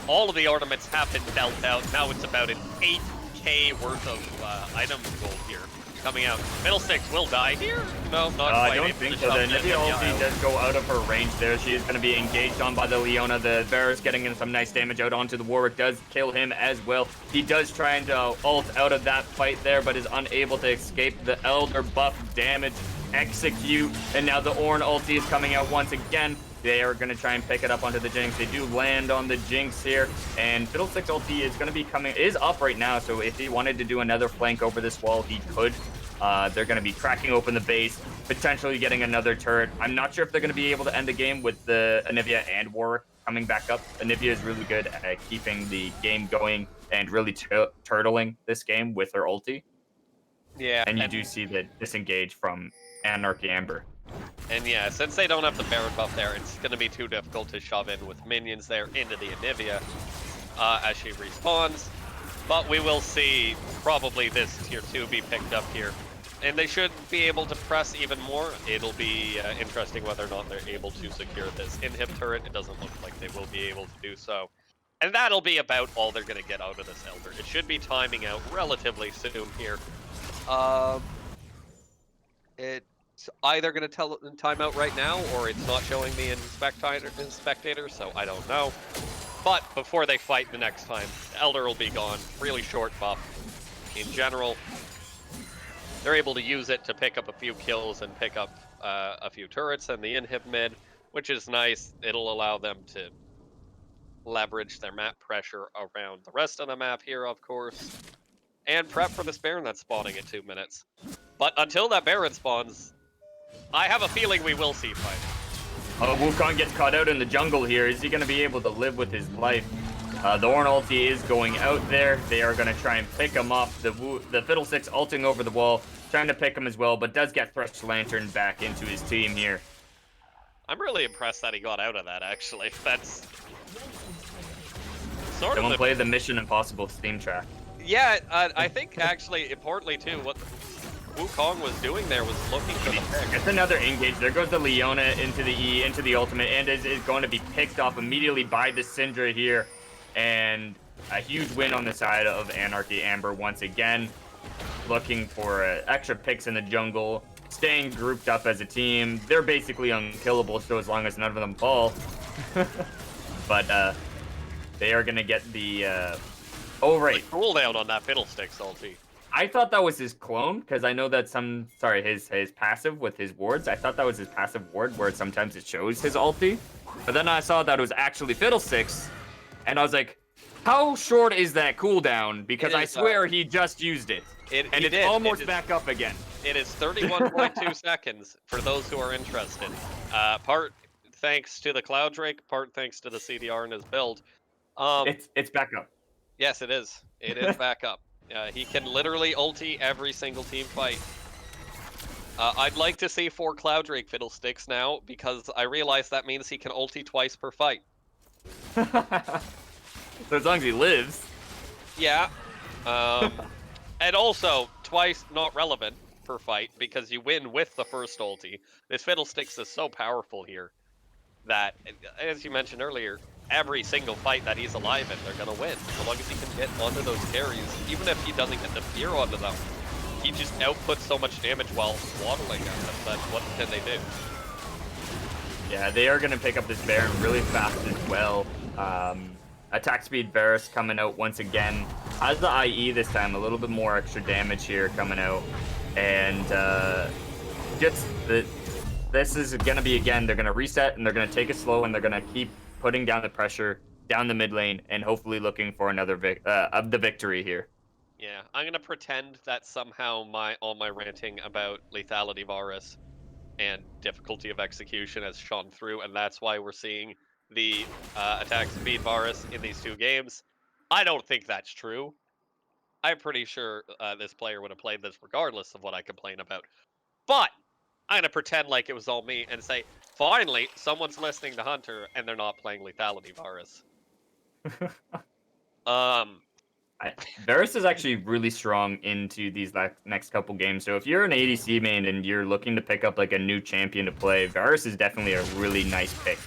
All of the ornaments have been dealt out. Now it's about an 8k worth of item gold here coming out. Fiddlesticks will die here? No, not quite. I don't think so. The Nivea ulti does go out of her range there. She is going to be engaged on by the Leona. The Varus getting in some nice damage out onto the Warwick does kill him as well. He does try and ult out of that fight there, but is unable to escape the Elder buff damage. Execute, and now the Ornn ulti is coming out once again. They are going to try and pick it up onto the Jinx. They do land on the Jinx here, and Fiddlesticks ulti is going to be is up right now, so if he wanted to do another flank over this wall, he could. They're going to be cracking open the base, potentially getting another turret. I'm not sure if they're going to be able to end the game with the Anivia and Warwick coming back up. Anivia is really good at keeping the game going and really turtling this game with her ulti. Yeah. And you do see the disengage from Anarchy Amber. And yeah, since they don't have the Baron buff there, it's going to be too difficult to shove in with minions there into the Anivia as she respawns. But we will see probably this tier 2 be picked up here. And they should be able to press even more. It'll be interesting whether or not they're able to secure this inhib turret. It doesn't look like they will be able to do so. And that'll be about all they're going to get out of this Elder. It should be timing out relatively soon here. It's either going to tell time out right now, or it's not showing me in spectator, so I don't know. But before they fight the next time, Elder will be gone. Really short buff. In general, they're able to use it to pick up a few kills and pick up a few turrets in the inhib mid, which is nice. It'll allow them to leverage their map pressure around the rest of the map here, of course, and prep for this Baron that's spawning in 2 minutes. But until that Baron spawns, I have a feeling we will see fighting. Oh, Wukong gets caught out in the jungle here. Is he going to be able to live with his life? The Ornn ulti is going out there. They are going to try and pick him off. The Fiddlesticks ulting over the wall, trying to pick him as well, but does get Thresh Lantern back into his team here. I'm really impressed that he got out of that, actually. That's sort Someone of play the Mission Impossible theme track. Yeah, I think actually, importantly too, what Wukong was doing there was looking for the pick. It's another engage. There goes the Leona into the E, into the ultimate, and is going to be picked off immediately by the Syndra here. And a huge win on the side of Anarchy. Amber once again looking for extra picks in the jungle, staying grouped up as a team. They're basically unkillable, so as long as none of them fall. But they are going to get the... oh, right. The cooldown on that Fiddlesticks ulti. I thought that was his clone, because I know that his passive with his wards. I thought that was his passive ward, where sometimes it shows his ulti. But then I saw that it was actually Fiddlesticks, and I was like, how short is that cooldown? Because I swear he just used it. And it's almost back up again. It is 31.2 seconds for those who are interested. Part thanks to the Cloud Drake, part thanks to the CDR in his build. It's back up. Yes, it is. It is back up. He can literally ulti every single team fight. I'd like to see 4 Cloud Drake Fiddlesticks now, because I realize that means he can ulti twice per fight. So as long as he lives. Yeah. And also, twice not relevant per fight, because you win with the first ulti. This Fiddlesticks is so powerful here that, as you mentioned earlier, every single fight that he's alive in, they're gonna win. So long as he can get onto those carries, even if he doesn't get the fear onto them, he just outputs so much damage while waddling at them that what can they do? Yeah, they are gonna pick up this Baron really fast as well. Attack speed Varus coming out once again. Has the IE this time, a little bit more extra damage here coming out. And this is gonna be, again, they're gonna reset and they're gonna take it slow and they're gonna keep putting down the pressure down the mid lane and hopefully looking for another victory here. Yeah, I'm gonna pretend that somehow all my ranting about lethality Varus and difficulty of execution has shone through, and that's why we're seeing the attack speed Varus in these 2 games. I don't think that's true. I'm pretty sure this player would have played this regardless of what I complain about. But I'm gonna pretend like it was all me and say, finally, someone's listening to Hunter and they're not playing lethality Varus. Varus is actually really strong into these next couple games. So if you're an ADC main and you're looking to pick up like a new champion to play, Varus is definitely a really nice pick.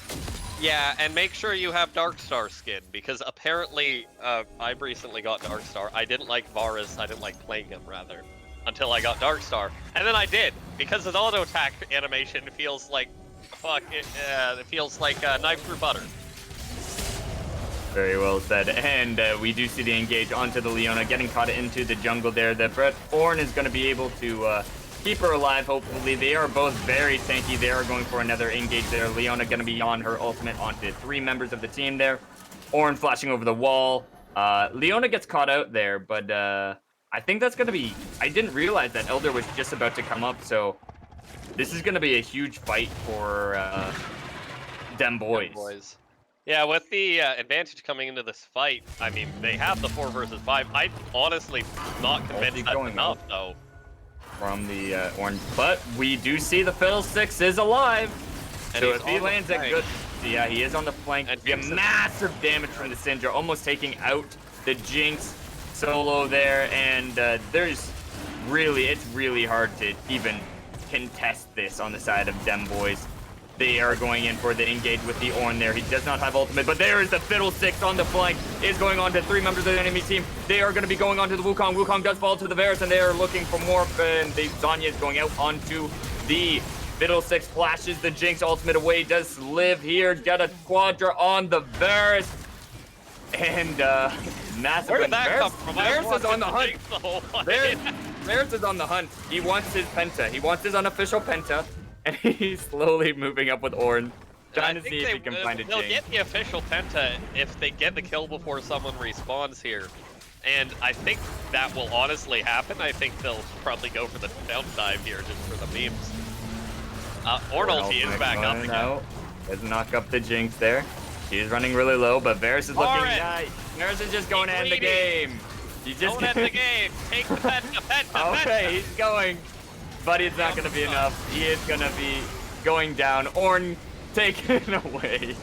Yeah, and make sure you have Darkstar skin, because apparently I've recently got Darkstar. I didn't like Varus, I didn't like playing him rather, until I got Darkstar. And then I did, because his auto attack animation feels like, it feels like knife through butter. Very well said. And we do see the engage onto the Leona, getting caught into the jungle there. The Brett Ornn is going to be able to keep her alive, hopefully. They are both very tanky. They are going for another engage there. Leona going to be on her ultimate onto 3 members of the team there. Ornn flashing over the wall. Leona gets caught out there, but I think that's going to be... I didn't realize that Elder was just about to come up, so this is going to be a huge fight for them boys. Yeah, with the advantage coming into this fight, I mean, they have the 4 versus 5. I'm honestly not convinced that's enough, though. From the Ornn, but we do see the Fiddlesticks is alive. And so if he lands it good, yeah, he is on the flank. And massive damage from the Syndra, almost taking out the Jinx solo there. And it's really hard to even contest this on the side of them boys. They are going in for the engage with the Ornn there. He does not have ultimate, but there is the Fiddlesticks on the flank. Is going on to 3 members of the enemy team. They are going to be going on to the Wukong. Wukong does fall to the Varus, and they are looking for more. And the Zanya is going out onto the Fiddlesticks. Flashes the Jinx ultimate away. Does live here. Get a Quadra on the Varus. And massive. Where did that come from? Varus is on the hunt. Varus is on the hunt. He wants his Penta. He wants his unofficial Penta. And he's slowly moving up with Ornn, trying to see if he can find a Jinx. They'll get the official Penta if they get the kill before someone respawns here. And I think that will honestly happen. I think they'll probably go for the down dive here just for the memes. Ornn ulti is back up again. Does knock up the Jinx there. She's running really low, but Varus is looking nice. Varus is just going to end the game. Don't end the game. Take the Penta. Okay, he's going. But it's not going to be enough. He is going to be going down. Ornn taken away.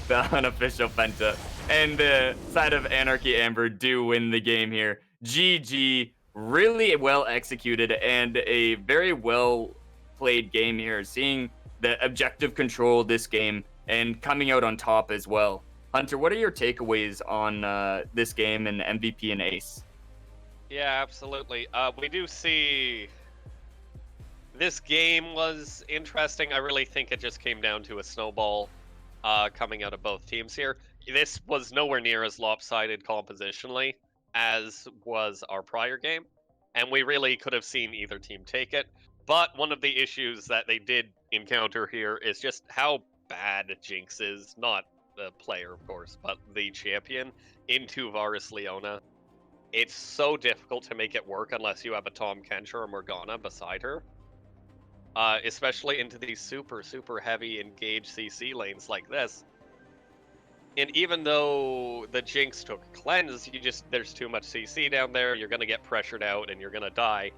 The unofficial Penta. And the side of Anarchy Amber do win the game here. GG, really well executed and a very well played game here. Seeing the objective control this game and coming out on top as well. Hunter, what are your takeaways on this game and MVP and Ace? Yeah, absolutely. We do see this game was interesting. I really think it just came down to a snowball coming out of both teams here. This was nowhere near as lopsided compositionally as was our prior game, and we really could have seen either team take it. But one of the issues that they did encounter here is just how bad Jinx is, not the player, of course, but the champion into Varus Leona. It's so difficult to make it work unless you have a Tom Kench or a Morgana beside her. Especially into these super, super heavy engaged CC lanes like this. And even though the Jinx took cleanse, there's too much CC down there, you're gonna get pressured out and you're gonna die.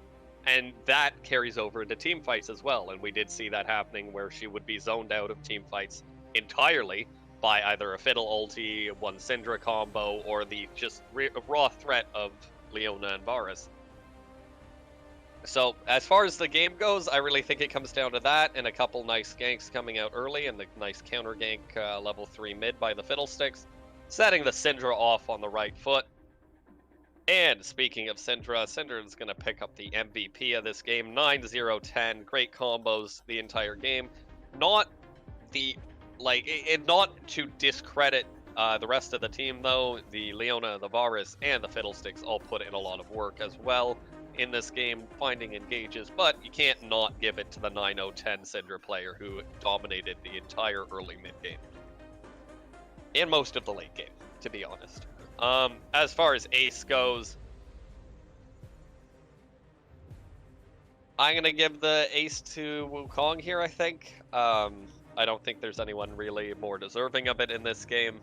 And that carries over into team fights as well. And we did see that happening where she would be zoned out of team fights entirely by either a Fiddle ulti, one Syndra combo, or the just raw threat of Leona and Varus. So, as far as the game goes, I really think it comes down to that and a couple nice ganks coming out early and the nice counter gank level 3 mid by the Fiddlesticks, setting the Syndra off on the right foot. And speaking of Syndra, Syndra's going to pick up the MVP of this game. 9-0-10, great combos the entire game. Not to discredit the rest of the team, though. The Leona, the Varus, and the Fiddlesticks all put in a lot of work as well in this game, finding engages, but you can't not give it to the 9-0-10 Syndra player who dominated the entire early mid game. And most of the late game, to be honest. As far as Ace goes, I'm going to give the Ace to Wukong here, I think. I don't think there's anyone really more deserving of it in this game.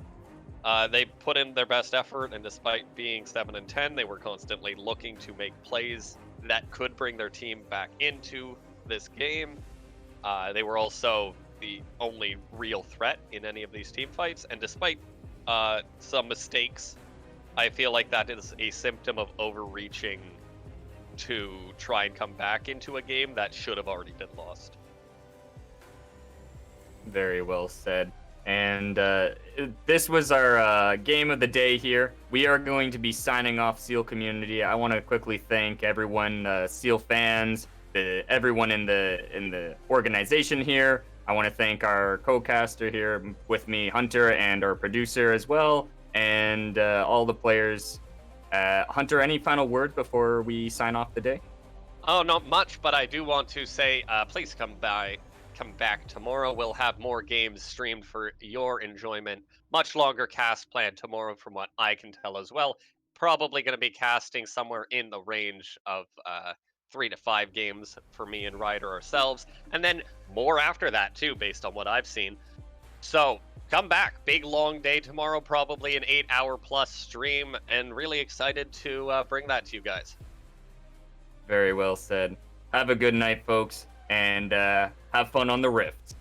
They put in their best effort, and despite being 7-10, they were constantly looking to make plays that could bring their team back into this game. They were also the only real threat in any of these team fights, and despite some mistakes, I feel like that is a symptom of overreaching to try and come back into a game that should have already been lost. Very well said. And this was our game of the day here. We are going to be signing off, Seal community. I want to quickly thank everyone, Seal fans, everyone in the organization here. I want to thank our co-caster here with me, Hunter, and our producer as well, and all the players. Hunter, any final words before we sign off the day? Oh, not much, but I do want to say, please come back tomorrow. We'll have more games streamed for your enjoyment. Much longer cast planned tomorrow from what I can tell as well. Probably going to be casting somewhere in the range of 3 to 5 games for me and Ryder ourselves. And then more after that too, based on what I've seen. So come back. Big long day tomorrow, probably an 8-hour plus stream, and really excited to bring that to you guys. Very well said. Have a good night, folks, and have fun on the Rift.